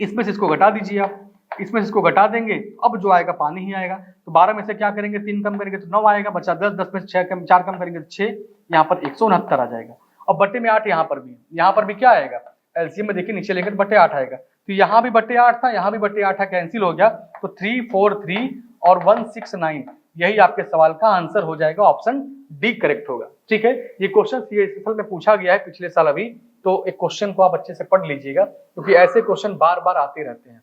इसमें से इसको घटा दीजिए आप, इसमें से इसको घटा देंगे, अब जो आएगा पानी ही आएगा। तो 12 में से क्या करेंगे 3 कम करेंगे तो 9 आएगा, बचा 10, 10 में से 4 कम करेंगे तो 6, यहाँ पर 169 आ जाएगा। और बट्टे में 8 यहाँ पर भी क्या आएगा एलसीएम में देखिए नीचे लेंगे तो बट्टे 8 आएगा। तो यहाँ भी बट्टे 8 था, यहाँ भी बट्टे 8 था, कैंसिल हो गया। तो 343 और 169 यही आपके सवाल का आंसर हो जाएगा, ऑप्शन डी करेक्ट होगा। ठीक है ये क्वेश्चन सीएसएल में पूछा गया है पिछले साल अभी, तो एक क्वेश्चन को आप अच्छे से पढ़ लीजिएगा, क्योंकि ऐसे क्वेश्चन बार बार आते रहते हैं।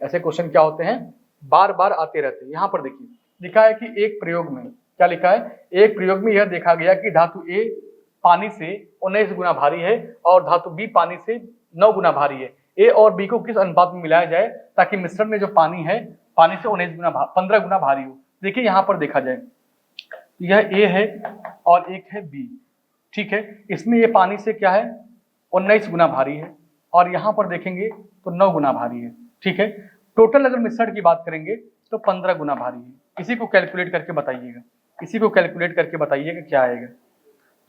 ऐसे क्वेश्चन क्या होते हैं बार बार आते रहते हैं। यहाँ पर देखिए लिखा है कि एक प्रयोग में, क्या लिखा है, एक प्रयोग में यह देखा गया कि धातु ए पानी से 19 गुना भारी है और धातु बी पानी से 9 गुना भारी है। ए और बी को किस अनुपात में मिलाया जाए ताकि मिश्रण में जो पानी है पानी से 15 गुना भारी हो। देखिए यहाँ पर देखा जाए यह ए है और एक है बी, ठीक है, इसमें ये पानी से क्या है 19 गुना भारी है, और यहाँ पर देखेंगे तो 9 गुना भारी है। ठीक है टोटल अगर मिश्रण की बात करेंगे तो 15 गुना भारी है। इसी को कैलकुलेट करके बताइएगा, इसी को कैलकुलेट करके बताइएगा क्या आएगा।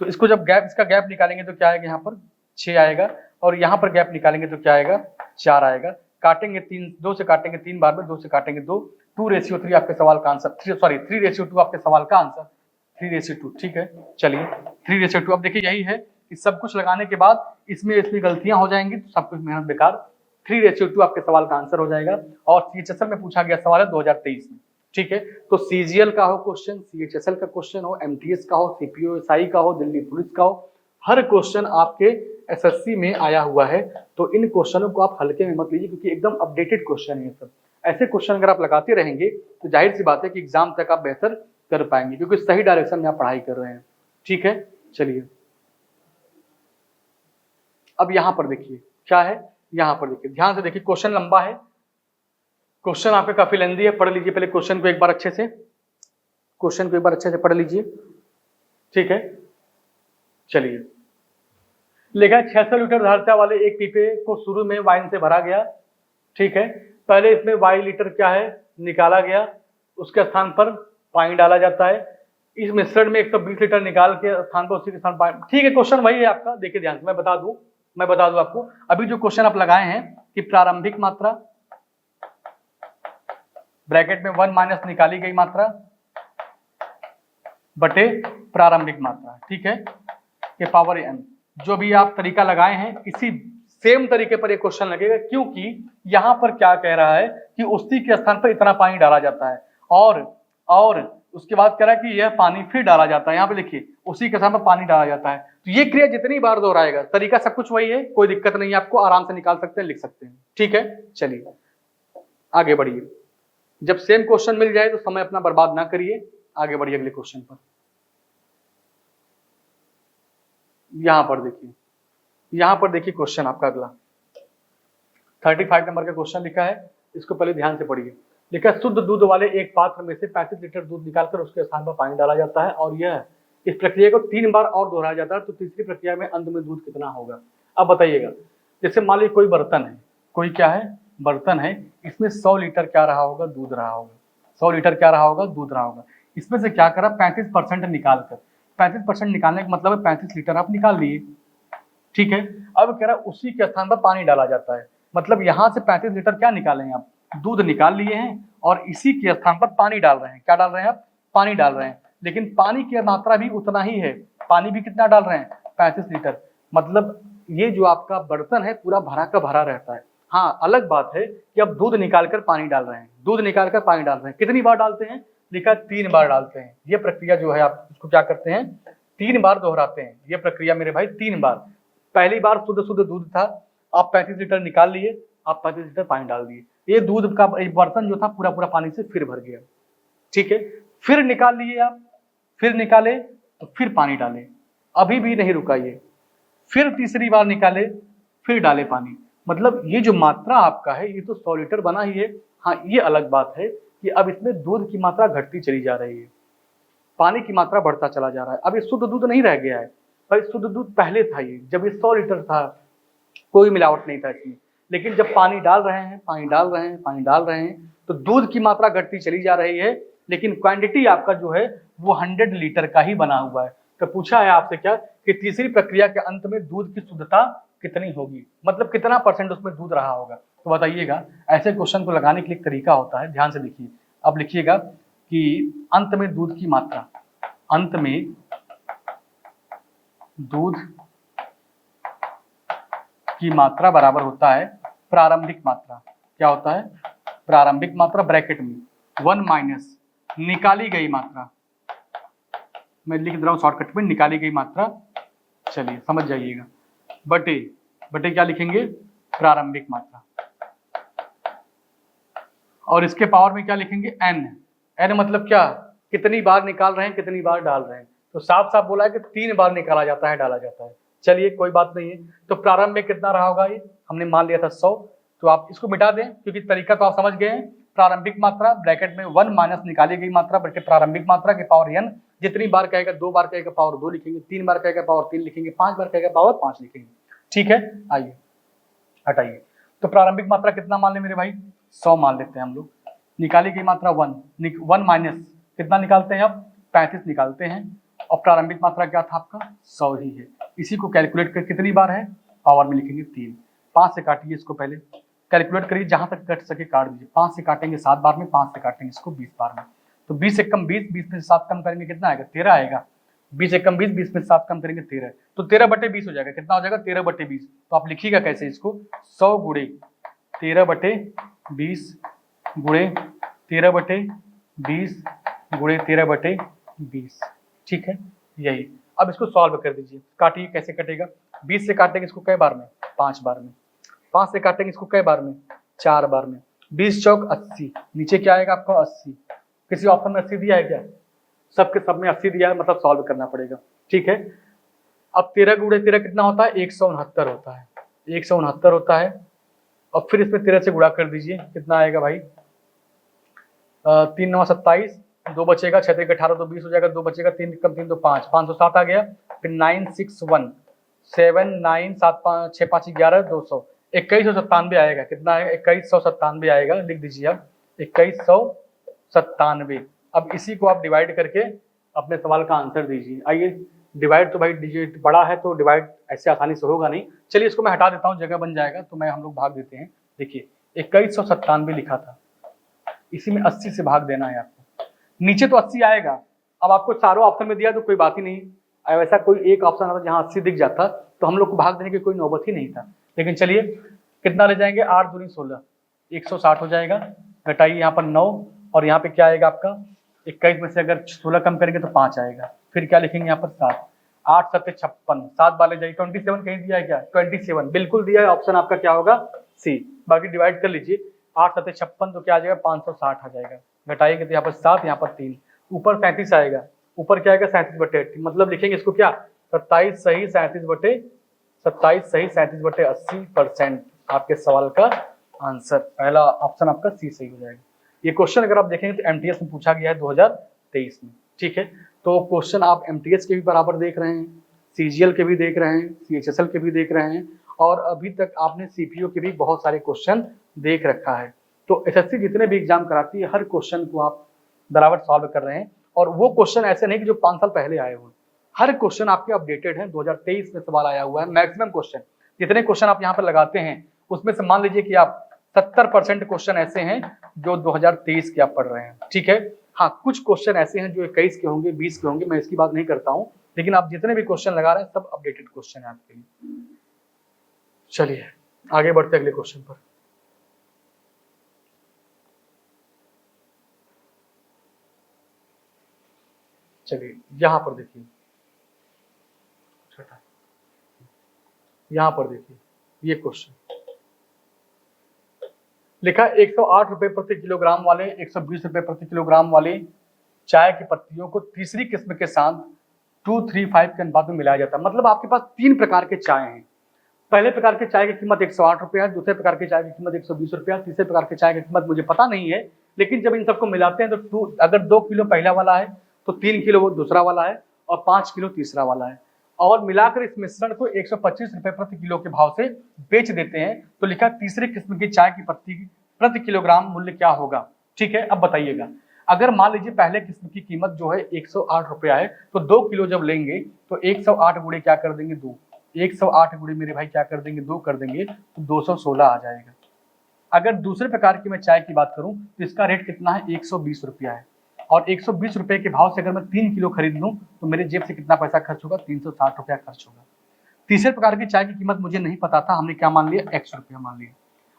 तो इसको जब इसका गैप निकालेंगे तो क्या आएगा, यहाँ पर 6 आएगा, और यहाँ पर गैप निकालेंगे तो क्या आएगा 4 आएगा। काटेंगे 2 से काटेंगे 3 बार में, 2 से काटेंगे 2, 2:3 आपके सवाल का आंसर, 3:2 आपके सवाल का आंसर, 3:2। ठीक है चलिए 3:2। अब देखिए यही है कि सब कुछ लगाने के बाद इसमें गलतियां हो जाएंगी तो सब कुछ मेहनत बेकार। 3:2 आपके सवाल का आंसर हो जाएगा। और सीएचएसएल में पूछा गया सवाल है 2023 में। ठीक है तो सीजीएल का हो क्वेश्चन, सीएचएसएल का क्वेश्चन हो, एमटीएस का हो, सीपीओ एसआई का हो, दिल्ली पुलिस का हो, हर क्वेश्चन आपके एसएससी में आया हुआ है, तो इन क्वेश्चनों को आप हल्के में मत लीजिए, क्योंकि एकदम अपडेटेड क्वेश्चन है ये सब। ऐसे क्वेश्चन अगर आप लगाते रहेंगे तो जाहिर सी बात है कि एग्जाम तक आप बेहतर कर पाएंगे, क्योंकि सही डायरेक्शन में आप पढ़ाई कर रहे हैं। ठीक है, चलिए अब यहां पर देखिए क्या है, यहां पर देखिए ध्यान से देखिए, क्वेश्चन लंबा है, क्वेश्चन आपके काफी लेंदी है, पढ़ लीजिए पहले क्वेश्चन को एक बार अच्छे से, क्वेश्चन को एक बार अच्छे से पढ़ लीजिए। ठीक है, चलिए लिखा 600 लीटर धारिता वाले एक पीपे को शुरू में वाइन से भरा गया। ठीक है, पहले इसमें वाई लीटर क्या है निकाला गया, उसके स्थान पर पानी डाला जाता है। इस मिश्रण में 120 लीटर निकाल के स्थान पर उसी के स्थान पानी। ठीक है, क्वेश्चन वही है आपका, देखिए ध्यान से मैं बता दूं आपको। अभी जो क्वेश्चन आप लगाए हैं कि प्रारंभिक मात्रा ब्रैकेट में 1 माइनस निकाली गई मात्रा बटे प्रारंभिक मात्रा, ठीक है, के पावर n, जो भी आप तरीका लगाए हैं इसी सेम तरीके पर ये क्वेश्चन लगेगा, क्योंकि यहां पर क्या कह रहा है कि उसी के स्थान पर इतना पानी डाला जाता है, और उसके बाद कह रहा है कि यह पानी फिर डाला जाता है। यहाँ पे देखिए उसी के स्थान पर पानी डाला जाता है, तो ये क्रिया जितनी बार दोहराएगा, तरीका सब कुछ वही है, कोई दिक्कत नहीं है, आपको आराम से निकाल सकते हैं, लिख सकते हैं। ठीक है, चलिए आगे बढ़िए। जब सेम क्वेश्चन मिल जाए तो समय अपना बर्बाद ना करिए, आगे बढ़िए अगले क्वेश्चन पर। यहां पर देखिए क्वेश्चन आपका अगला 35 नंबर का क्वेश्चन लिखा है, इसको पहले ध्यान से पढ़िए। लिखा है शुद्ध दूध वाले एक पात्र में से 35 लीटर दूध निकालकर उसके स्थान पर पानी डाला जाता है, और यह इस प्रक्रिया को 3 बार और दोहराया जाता है, तो तीसरी प्रक्रिया में अंत में दूध कितना होगा। अब बताइएगा, जैसे मान लीजिए कोई बर्तन है, कोई क्या है बर्तन है, इसमें 100 लीटर क्या रहा होगा दूध रहा होगा, 100 लीटर क्या रहा होगा दूध रहा होगा। इसमें से क्या करा 35% निकालकर, 35% निकालने का मतलब है 35 लीटर आप निकाल लिए। ठीक है, अब कह रहा उसी के स्थान पर पानी डाला जाता है, मतलब यहां से 35 लीटर क्या निकालेंगे आप, दूध निकाल लिए हैं, और इसी के स्थान पर पानी डाल रहे हैं। क्या डाल रहे हैं आप, पानी डाल रहे हैं, लेकिन पानी की मात्रा भी उतना ही है, पानी भी कितना डाल रहे हैं 35 लीटर, मतलब ये जो आपका बर्तन है पूरा भरा का भरा रहता है। हाँ, अलग बात है कि अब दूध निकालकर पानी डाल रहे हैं, दूध निकालकर पानी डाल रहे हैं, कितनी बार डालते हैं, लिखा 3 बार डालते हैं। ये प्रक्रिया जो है आप इसको क्या करते हैं 3 बार दोहराते हैं, ये प्रक्रिया मेरे भाई 3 बार। पहली बार शुद्ध दूध था, आप 35 लीटर निकाल लिए, आप 35 लीटर पानी डाल दिए, ये दूध का बर्तन जो था पूरा पानी से फिर भर गया। ठीक है, फिर निकाल लिए आप, फिर निकाले तो फिर पानी डाले, अभी भी नहीं रुका ये, फिर तीसरी बार निकाले, फिर डाले पानी, मतलब ये जो मात्रा आपका है ये तो 100 लीटर बना ही है। हाँ, ये अलग बात है कि अब इसमें दूध की मात्रा घटती चली जा रही है, पानी की मात्रा बढ़ता चला जा रहा है। अब ये शुद्ध दूध नहीं रह गया है भाई, शुद्ध दूध पहले था, ये जब ये 100 लीटर था कोई मिलावट नहीं था इसमें, लेकिन जब पानी डाल रहे हैं तो दूध की मात्रा घटती चली जा रही है, लेकिन क्वांटिटी आपका जो है वो 100 लीटर का ही बना हुआ है। तो पूछा है आपसे क्या कि तीसरी प्रक्रिया के अंत में दूध की शुद्धता कितनी होगी, मतलब कितना % उसमें दूध रहा होगा, तो बताइएगा। ऐसे क्वेश्चन को लगाने के लिए तरीका होता है, ध्यान से देखिए। अब लिखिएगा कि अंत में दूध की मात्रा, अंत में दूध की मात्रा बराबर होता है प्रारंभिक मात्रा। क्या होता है, प्रारंभिक मात्रा ब्रैकेट में 1 माइनस निकाली गई मात्रा, मैं लिख दे रहा हूं शॉर्टकट में, निकाली गई मात्रा, चलिए समझ जाइएगा, बटे क्या लिखेंगे प्रारंभिक मात्रा, और इसके पावर में क्या लिखेंगे n मतलब क्या, कितनी बार निकाल रहे हैं, कितनी बार डाल रहे हैं, तो साफ साफ बोला है कि 3 बार निकाला जाता है, डाला जाता है। चलिए कोई बात नहीं है, तो प्रारंभ में कितना रहा होगा, ये हमने मान लिया था 100, तो आप इसको मिटा दें, क्योंकि तरीका तो आप समझ गए हैं। प्रारंभिक मात्रा ब्रैकेट में 1 माइनस निकाली गई मात्रा बल्कि प्रारंभिक मात्रा के पावर n, जितनी बार कहेगा 2 बार कहेगा पावर 2 लिखेंगे, 3 बार कहेगा पावर 3 लिखेंगे, 5 बार कहेगा पावर 5 लिखेंगे। ठीक है, आइए हटाइए, तो प्रारंभिक मात्रा कितना मान ले मेरे भाई 100 मान लेते हैं हम लोग, निकाली गई मात्रा 1 माइनस कितना निकालते हैं अब 35 निकालते हैं, और प्रारंभिक मात्रा क्या था आपका 100 ही है। इसी को कैलकुलेट कर कितनी बार है, पावर में लिखेंगे 3, 5 से काटिए इसको, पहले कैलकुलेट करिए, जहां तक कट सके काट दीजिए। 5 से काटेंगे 7 बार में, 5 से काटेंगे इसको 20 बार में, तो 20 से कम 20, 20 में से 7 कम करेंगे कितना आएगा 13 आएगा, 20 से कम 20, 20 में से 7 कम करेंगे 13, तो 13/20 हो जाएगा, कितना हो जाएगा 13/20। तो आप लिखिएगा कैसे इसको, 100 गुणे 13/20 गुणे 13/20 गुणे 13/20, ठीक है यही। अब इसको सॉल्व कर दीजिए, काटिए कैसे कटेगा, 20 से काटेंगे इसको कै बार में, 5 बार में। 5 से काटेंगे इसको कै बार में, 4 बार में। 20 चौक 80, नीचे क्या आएगा आपको 80। किसी ऑप्शन में 80 दिया है क्या? सबके सब में 80 दिया है, मतलब सॉल्व करना पड़ेगा। ठीक है, अब 13 गुणे 13 कितना होता है, 169 होता है, 169 होता है। और फिर इसमें 13 से गुणा कर दीजिए, कितना आएगा भाई, 3 9 27, 2 बचेगा, 6 3 18, 2 20 हो जाएगा, 2 बचेगा, 3 कम 3 2 5, 507 आ गया। फिर 961 7 9 7 5 6 5 11 200, 2197 आएगा। कितना आएगा, 2197 आएगा, लिख दीजिए आप 2197। अब इसी को आप डिवाइड करके अपने सवाल का आंसर दीजिए। आइए, डिवाइड तो भाई डिजिट बड़ा है तो डिवाइड ऐसे आसानी से होगा नहीं। चलिए इसको मैं हटा देता हूँ, जगह बन जाएगा तो मैं हम लोग भाग देते हैं। देखिए 2197 लिखा था, इसी में 80 से भाग देना है आपको। नीचे तो 80 आएगा, अब आपको चारों ऑप्शन में दिया तो कोई बात ही नहीं, ऐसा कोई एक ऑप्शन आता जहाँ 80 दिख जाता तो हम लोग को भाग देने की कोई नौबत ही नहीं था। लेकिन चलिए कितना ले जाएंगे, 8 दूनी 16, 160 हो जाएगा। घटाइए यहाँ पर 9 और यहाँ पे क्या आएगा आपका 21 में से अगर 16 कम करेंगे तो 5 आएगा। फिर क्या लिखेंगे यहाँ पर 7, 8 7 56, 7 वाले जाइए। 27 कहीं दिया है क्या, 27 बिल्कुल दिया है, ऑप्शन आपका क्या होगा सी। बाकी डिवाइड कर लीजिए, 8 7 56 तो क्या आ जाएगा 560 आ जाएगा। घटाइएगा तो यहाँ पर 7, यहाँ पर 3, ऊपर 37 आएगा, ऊपर क्या आएगा 37/80, मतलब लिखेंगे इसको क्या 27 सही 37/80% आपके सवाल का आंसर। पहला ऑप्शन आपका सी सही हो जाएगा। ये क्वेश्चन अगर आप देखेंगे तो एमटीएस में पूछा गया है 2023 में। ठीक है, तो क्वेश्चन आप एमटीएस के भी बराबर देख रहे हैं, सीजीएल के भी देख रहे हैं, सीएचएसएल के भी देख रहे हैं, और अभी तक आपने सीपीओ के भी बहुत सारे क्वेश्चन देख रखा है। तो एसएससी जितने भी एग्जाम कराती है हर क्वेश्चन को आप बराबर सॉल्व कर रहे हैं। और वो क्वेश्चन ऐसे नहीं कि जो 5 साल पहले आए हुए, हर क्वेश्चन आपके अपडेटेड है। 2023 में सवाल आया हुआ है। मैक्सिमम क्वेश्चन जितने क्वेश्चन आप यहाँ पर लगाते हैं उसमें से मान लीजिए कि आप 70% क्वेश्चन ऐसे हैं जो 2023 के आप पढ़ रहे हैं। ठीक है, हाँ कुछ क्वेश्चन ऐसे हैं जो 21 के होंगे, 20 के होंगे, मैं इसकी बात नहीं करता हूँ, लेकिन आप जितने भी क्वेश्चन लगा रहे हैं सब अपडेटेड क्वेश्चन है आपके लिए। चलिए आगे बढ़ते अगले क्वेश्चन पर। चलिए यहां पर देखिए, यहां पर देखिए ये क्वेश्चन लिखा 108 रुपए प्रति किलोग्राम वाले 120 रुपए प्रति किलोग्राम वाले चाय की पत्तियों को तीसरी किस्म के साथ 235 के अनुपात में मिलाया जाता है। मतलब आपके पास 3 प्रकार के चाय हैं। पहले प्रकार के चाय की कीमत 108 रुपये है, दूसरे प्रकार की चाय की कीमत 120 रुपया, तीसरे प्रकार की चाय की कीमत मुझे पता नहीं है, लेकिन जब इन सबको मिलाते हैं तो अगर 2 किलो पहला वाला है तो 3 किलो वो दूसरा वाला है और 5 किलो तीसरा वाला है, और मिलाकर इस मिश्रण को 125 रुपए प्रति किलो के भाव से बेच देते हैं। तो लिखा तीसरी किस्म की चाय की पत्ती प्रति किलोग्राम मूल्य क्या होगा। ठीक है, अब बताइएगा, अगर मान लीजिए पहले किस्म की कीमत जो है 108 रुपया है, तो 2 किलो जब लेंगे तो 108 गुणे क्या कर देंगे 2, 108 गुणे मेरे भाई क्या कर देंगे 2 कर देंगे तो 216 आ जाएगा। अगर दूसरे प्रकार की मैं चाय की बात करूं तो इसका रेट कितना है 120 रुपया है, और 120 रुपए के भाव से अगर मैं 3 किलो खरीद लूं तो मेरे जेब से कितना पैसा खर्च होगा 360 रुपया खर्च होगा। तीसरे प्रकार की चाय की कीमत मुझे नहीं पता था, हमने क्या मान लिया x रुपया मान लिया,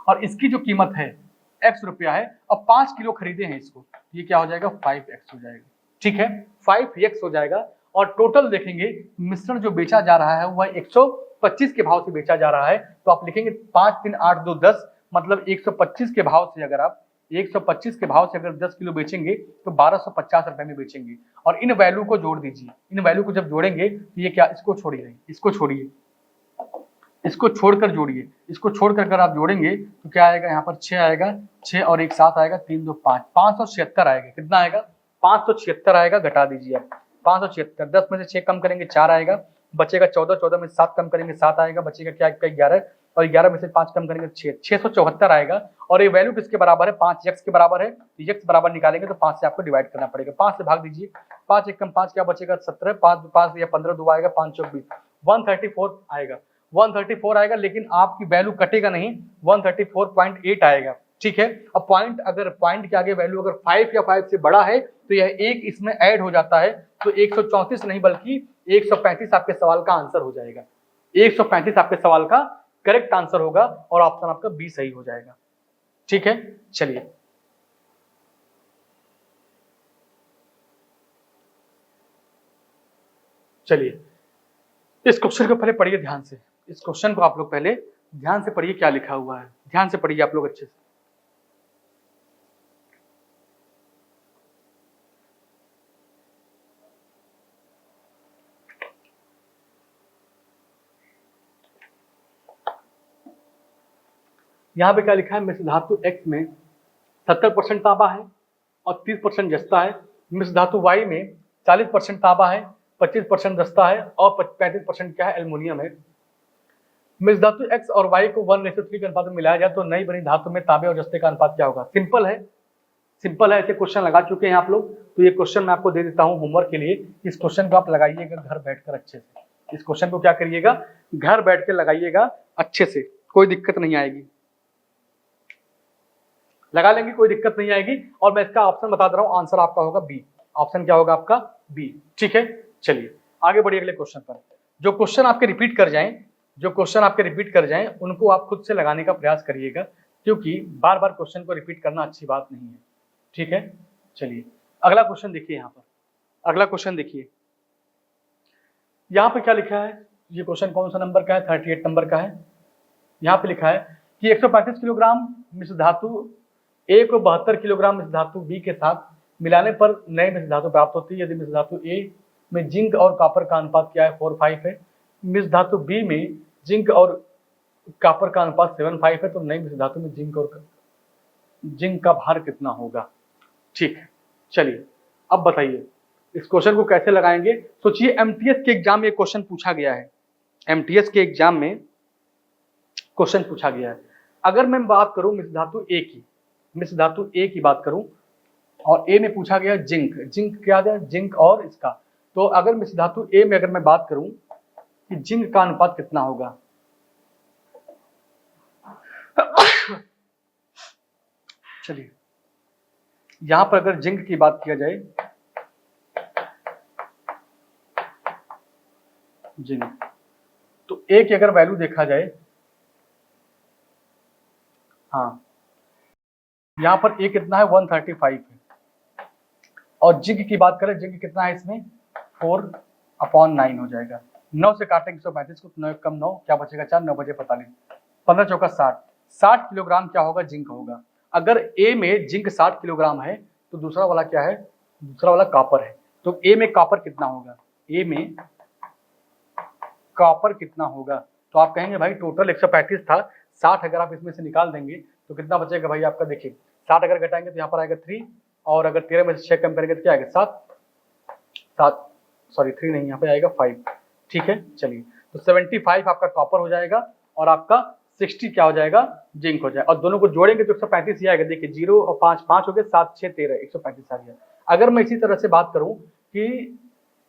और इसकी जो कीमत है x रुपया है, और 5 किलो खरीदे हैं इसको, ये क्या हो जाएगा 5x हो जाएगा। ठीक है, 5x हो जाएगा। और टोटल देखेंगे मिश्रण जो बेचा जा रहा है वह 125 के भाव से बेचा जा रहा है, तो आप लिखेंगे 5 3 8 2 10, मतलब 125 के भाव से अगर आप 125 के भाव से अगर 10 किलो बेचेंगे तो 1250 रुपए में बेचेंगे। और इन वैल्यू को जोड़ दीजिए, इन वैल्यू को जब जोड़ेंगे तो ये क्या, इसको छोड़िए, इसको छोड़िए, इसको छोड़कर जोड़िए, इसको छोड़कर अगर आप जोड़ेंगे तो क्या आएगा, यहाँ पर 6 आएगा, 6 और 1 7 आएगा, 3 2 5, 576 आएगा। कितना आएगा 576 आएगा। घटा दीजिए आप 576, 10 में से 6 कम करेंगे 4 आएगा, बचेगा 14, 14 में से 7 कम करेंगे 7 आएगा, बचेगा क्या 11, और 11 में से 5 कम करेंगे 6, 674 आएगा। और ये वैल्यू किसके बराबर है 5x के बराबर है, तो x बराबर निकालेंगे तो 5 से आपको डिवाइड करना पड़ेगा, 5 से भाग दीजिए, 5 1 कम 5 क्या बचेगा 17, 5 या 15 2 आएगा, 5 4 20, 134 आएगा, 134 आएगा। लेकिन आपकी वैल्यू कटेगा नहीं, 134.8 आएगा। ठीक है, अब पॉइंट, अगर पॉइंट के आगे वैल्यू अगर 5 या 5 से बड़ा है तो यह एक इसमें ऐड हो जाता है, तो 134 नहीं बल्कि 135 आपके सवाल का आंसर हो जाएगा। 135 आपके सवाल का करेक्ट आंसर होगा और ऑप्शन आपका बी सही हो जाएगा। ठीक है, चलिए इस क्वेश्चन को पहले पढ़िए ध्यान से, इस क्वेश्चन को आप लोग पहले ध्यान से पढ़िए क्या लिखा हुआ है, ध्यान से पढ़िए आप लोग अच्छे से। यहाँ पे क्या लिखा है, मिश्र धातु X में 70% तांबा है और 30% जस्ता है। मिश्र धातु Y में 40% तांबा है, 25% जस्ता है और 35% क्या है, एल्युमिनियम है। मिश्र धातु X और Y को 1:3 के अनुपात में मिलाया जाए तो नई बनी धातु में तांबे और जस्ते का अनुपात क्या होगा। सिंपल है, सिंपल है, ऐसे क्वेश्चन लगा चुके हैं आप लोग। तो ये क्वेश्चन मैं आपको दे देता हूँ होमवर्क के लिए। इस क्वेश्चन को आप लगाइएगा घर बैठकर अच्छे से। इस क्वेश्चन को क्या करिएगा, घर बैठ के लगाइएगा अच्छे से, कोई दिक्कत नहीं आएगी, लगा लेंगे, कोई दिक्कत नहीं आएगी। और मैं इसका ऑप्शन बता दे रहा हूँ, आंसर आपका होगा बी। ऑप्शन क्या होगा आपका, बी। ठीक है, चलिए आगे बढ़िए अगले क्वेश्चन पर। जो क्वेश्चन आपके रिपीट कर जाएं, जो क्वेश्चन आपके रिपीट कर जाएं उनको आप खुद से लगाने का प्रयास करिएगा, क्योंकि बार बार क्वेश्चन को रिपीट करना अच्छी बात नहीं है। ठीक है, चलिए अगला क्वेश्चन देखिए। यहाँ पर अगला क्वेश्चन देखिए, यहाँ पे क्या लिखा है, ये क्वेश्चन कौन सा नंबर का है, 38 नंबर का है। यहाँ पे लिखा है कि 135 किलोग्राम मिश्र धातु ए को 72 किलोग्राम मिश्र धातु बी के साथ मिलाने पर नई मिश्र धातु प्राप्त होती है। यदि मिश्र धातु ए में जिंक और कॉपर का अनुपात क्या है, 4:5 है। मिश्र धातु बी में जिंक और कॉपर का अनुपात 7:5 है, तो नई मिश्र धातु में जिंक का भार कितना होगा। ठीक है, चलिए अब बताइए इस क्वेश्चन को कैसे लगाएंगे। सोचिए एमटीएस के एग्जाम में क्वेश्चन पूछा गया है, एमटीएस के एग्जाम में क्वेश्चन पूछा गया है। अगर मैं बात करूं मिश्र धातु ए की, मिश्र धातु ए की बात करूं और ए में पूछा गया जिंक, जिंक क्या है, जिंक और इसका। तो अगर मिश्र धातु ए में अगर मैं बात करूं कि जिंक का अनुपात कितना होगा, चलिए यहां पर अगर जिंक की बात किया जाए, जिंक, तो ए की अगर वैल्यू देखा जाए, हाँ यहां पर ए कितना है, 135 है। और जिंक की बात करें, जिंक कितना है इसमें, 4/9 हो जाएगा। 9 से काटेंगे 135 को, 9 कम 9 क्या बचेगा, 4, 9 बजे 45, 15 चौका 60, 60 किलोग्राम क्या होगा, जिंक होगा। अगर ए में जिंक 60 किलोग्राम है तो दूसरा वाला क्या है, दूसरा वाला कॉपर है। तो ए में कॉपर कितना होगा, ए में कॉपर कितना होगा। तो आप कहेंगे भाई टोटल 135 था, 60 अगर आप इसमें से निकाल देंगे तो कितना बचेगा भाई आपका, देखिए 60 अगर घटाएंगे तो यहाँ पर आएगा 3, और अगर 13 में से 6 कम करेंगे तो क्या आएगा, 7, सॉरी 3 नहीं, यहाँ पे आएगा 5। ठीक है, चलिए तो 75 आपका कॉपर हो जाएगा और आपका 60 क्या हो जाएगा, जिंक हो जाएगा। और दोनों को जोड़ेंगे तो 135 ही आएगा। देखिए 0 और 5, 5 हो गए, 7, 6, 13, 135 आ गया। अगर मैं इसी तरह से बात करूं कि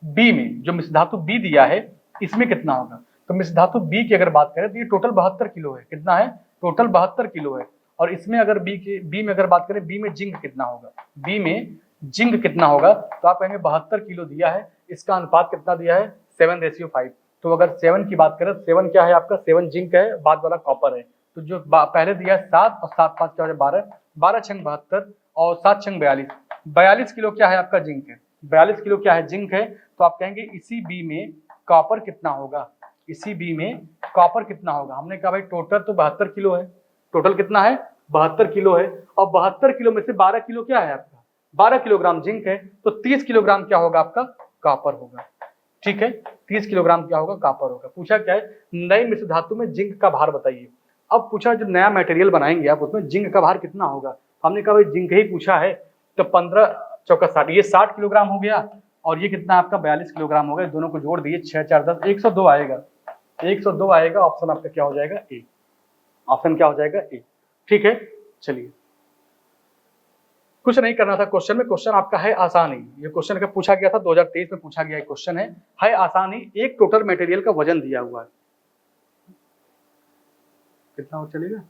बी में जो मिश्र धातु बी दिया है इसमें कितना होगा, तो मिश्र धातु बी की अगर बात करें तो ये टोटल 72 किलो है। कितना है, टोटल 72 किलो है। और इसमें अगर बी में अगर बात करें, बी में जिंक कितना होगा, बी में जिंक कितना होगा, तो आप कहेंगे 72 किलो दिया है, इसका अनुपात कितना दिया है, 7:5। तो अगर 7 की बात करें, 7 क्या है आपका, 7 जिंक है, बाद वाला कॉपर है। तो जो पहले दिया है 7 और 7 5 क्या हो जाए 12, 12 छंग 72 और 7 छंग 42, 42 किलो क्या है आपका जिंक है, 42 किलो क्या है, जिंक है। तो आप कहेंगे इसी बी में कॉपर कितना होगा, इसी बी में कॉपर कितना होगा। हमने कहा भाई टोटल तो 72 किलो है, टोटल कितना है, 72 किलो है, और 72 किलो में से 12 किलो क्या है आपका, 12 किलोग्राम जिंक है, तो 30 किलोग्राम क्या होगा आपका, कॉपर होगा। ठीक है, 30 किलोग्राम क्या होगा, कॉपर होगा। पूछा क्या है, नई मिश्र धातु में जिंक का भार बताइए। अब पूछा जब नया मटेरियल बनाएंगे आप उसमें जिंक का भार कितना होगा। हमने कहा भाई जिंक ही पूछा है, तो 15 चौका 60, ये 60 किलोग्राम हो गया, और ये कितना आपका 42 किलोग्राम हो गया। दोनों को जोड़ दिए, 6 4 10, 102 आएगा, 102 आएगा। ऑप्शन आपका क्या हो जाएगा, ए। ऑप्शन क्या हो जाएगा, ए। ठीक है, चलिए कुछ नहीं करना था क्वेश्चन में, क्वेश्चन आपका है आसान ही। ये क्वेश्चन का पूछा गया था 2023 में पूछा गया क्वेश्चन है आसान ही। एक टोटल मटेरियल का वजन दिया हुआ है, कितना हो चलेगा,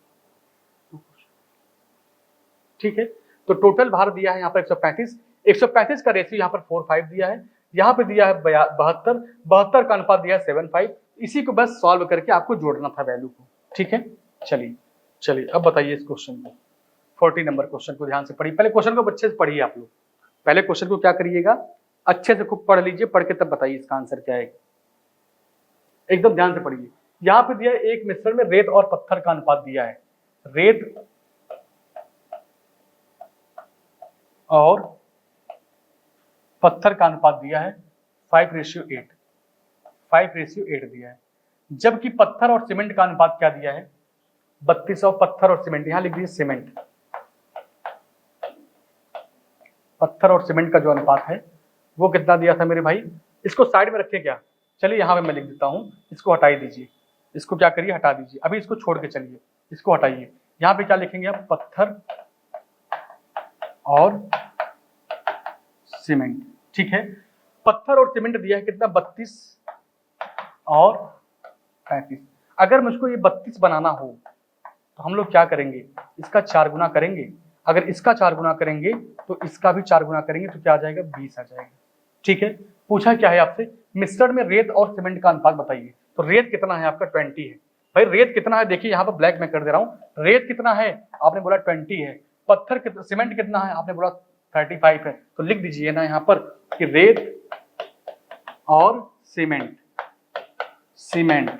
ठीक है। तो टोटल भार दिया है यहाँ पर 135, 135 का रेशियो यहाँ पर 4:5 दिया है, यहाँ पे दिया है 72 का अनुपात दिया है 7:5। इसी को बस सॉल्व करके आपको जोड़ना था वैल्यू को। ठीक है, चलिए अब बताइए इस क्वेश्चन को, 40 नंबर क्वेश्चन को ध्यान से पढ़िए। पहले क्वेश्चन को अच्छे से पढ़िए आप लोग, पहले क्वेश्चन को क्या करिएगा, अच्छे से खूब पढ़ लीजिए, पढ़ के तब बताइए इसका आंसर क्या है। एकदम ध्यान से पढ़िए। यहाँ पे दिया है एक मिश्रण में रेत और पत्थर का अनुपात दिया है, रेत और पत्थर का अनुपात दिया है 5:8, 5:8 दिया है। जबकि पत्थर और सीमेंट का अनुपात क्या दिया है, 3200। पत्थर और सीमेंट, यहां लिख दीजिए सीमेंट, पत्थर और सीमेंट का जो अनुपात है वो कितना दिया था मेरे भाई। इसको साइड में रखिए क्या, चलिए यहाँ पे मैं लिख देता हूँ, इसको हटाई दीजिए, इसको क्या करिए हटा दीजिए, अभी इसको छोड़ के चलिए, इसको हटाइए। यहाँ पे क्या लिखेंगे आप, पत्थर और सीमेंट, ठीक है। पत्थर और सीमेंट दिया है कितना, 32 और 35। अगर मुझको ये 32 बनाना हो तो हम लोग क्या करेंगे, इसका 4 गुना करेंगे। अगर इसका 4 गुना करेंगे तो इसका भी 4 गुना करेंगे तो क्या आ जाएगा, 20 आ जाएगा, ठीक है। पूछा क्या है आपसे, मिश्रण में रेत और सीमेंट का अनुपात बताइए। तो रेत कितना है आपका, 20 है। भाई रेत कितना है, देखिए यहाँ पर ब्लैक में कर दे रहा हूँ, रेत कितना है आपने बोला 20 है, पत्थर कितना, सीमेंट कितना है आपने बोला 35 है। तो लिख दीजिए ना यहाँ पर कि रेत और सीमेंट, सीमेंट,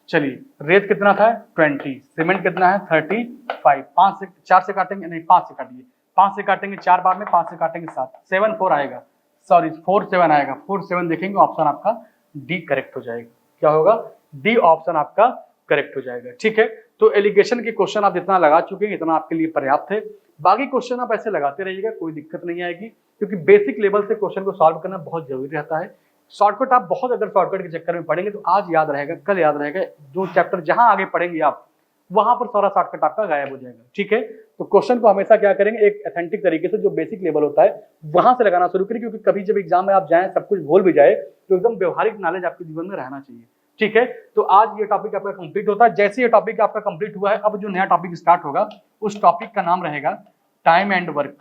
चलिए रेत कितना था 20, सीमेंट कितना है 35। 5 से 4 से काटेंगे, नहीं 5 से काटिए, 5 से काटेंगे 4 बार में, 5 से काटेंगे 7, 7 4 आएगा, सॉरी 4 7 आएगा, 4 7 देखेंगे, ऑप्शन आपका डी करेक्ट हो जाएगा। क्या होगा, डी ऑप्शन आपका करेक्ट हो जाएगा, ठीक है। तो एलिगेशन के क्वेश्चन आप जितना लगा चुके हैं इतना आपके लिए पर्याप्त है। बाकी क्वेश्चन आप ऐसे लगाते रहिएगा, कोई दिक्कत नहीं आएगी, क्योंकि बेसिक लेवल से क्वेश्चन को सॉल्व करना बहुत जरूरी रहता है। शॉर्टकट आप बहुत अगर शॉर्टकट के चक्कर में पढ़ेंगे तो आज याद रहेगा, कल याद रहेगा, जो चैप्टर जहां आगे पढ़ेंगे आप वहां पर सारा शॉर्टकट आपका गायब हो जाएगा, ठीक है। तो क्वेश्चन को हमेशा क्या करेंगे, एक ऑथेंटिक तरीके से जो बेसिक लेवल होता है वहां से लगाना शुरू करिए, क्योंकि कभी जब एग्जाम में आप जाएं सब कुछ भूल भी जाए तो एकदम व्यवहारिक नॉलेज आपके जीवन में रहना चाहिए, ठीक है। तो आज ये टॉपिक आपका कंप्लीट होता है। जैसे ये टॉपिक आपका कंप्लीट हुआ है, अब जो नया टॉपिक स्टार्ट होगा उस टॉपिक का नाम रहेगा time and work,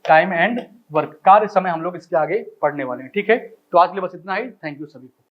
time and work, कार्य समय हम लोग इसके आगे पढ़ने वाले हैं, ठीक है। तो आज के लिए बस इतना ही, थैंक यू सभी को।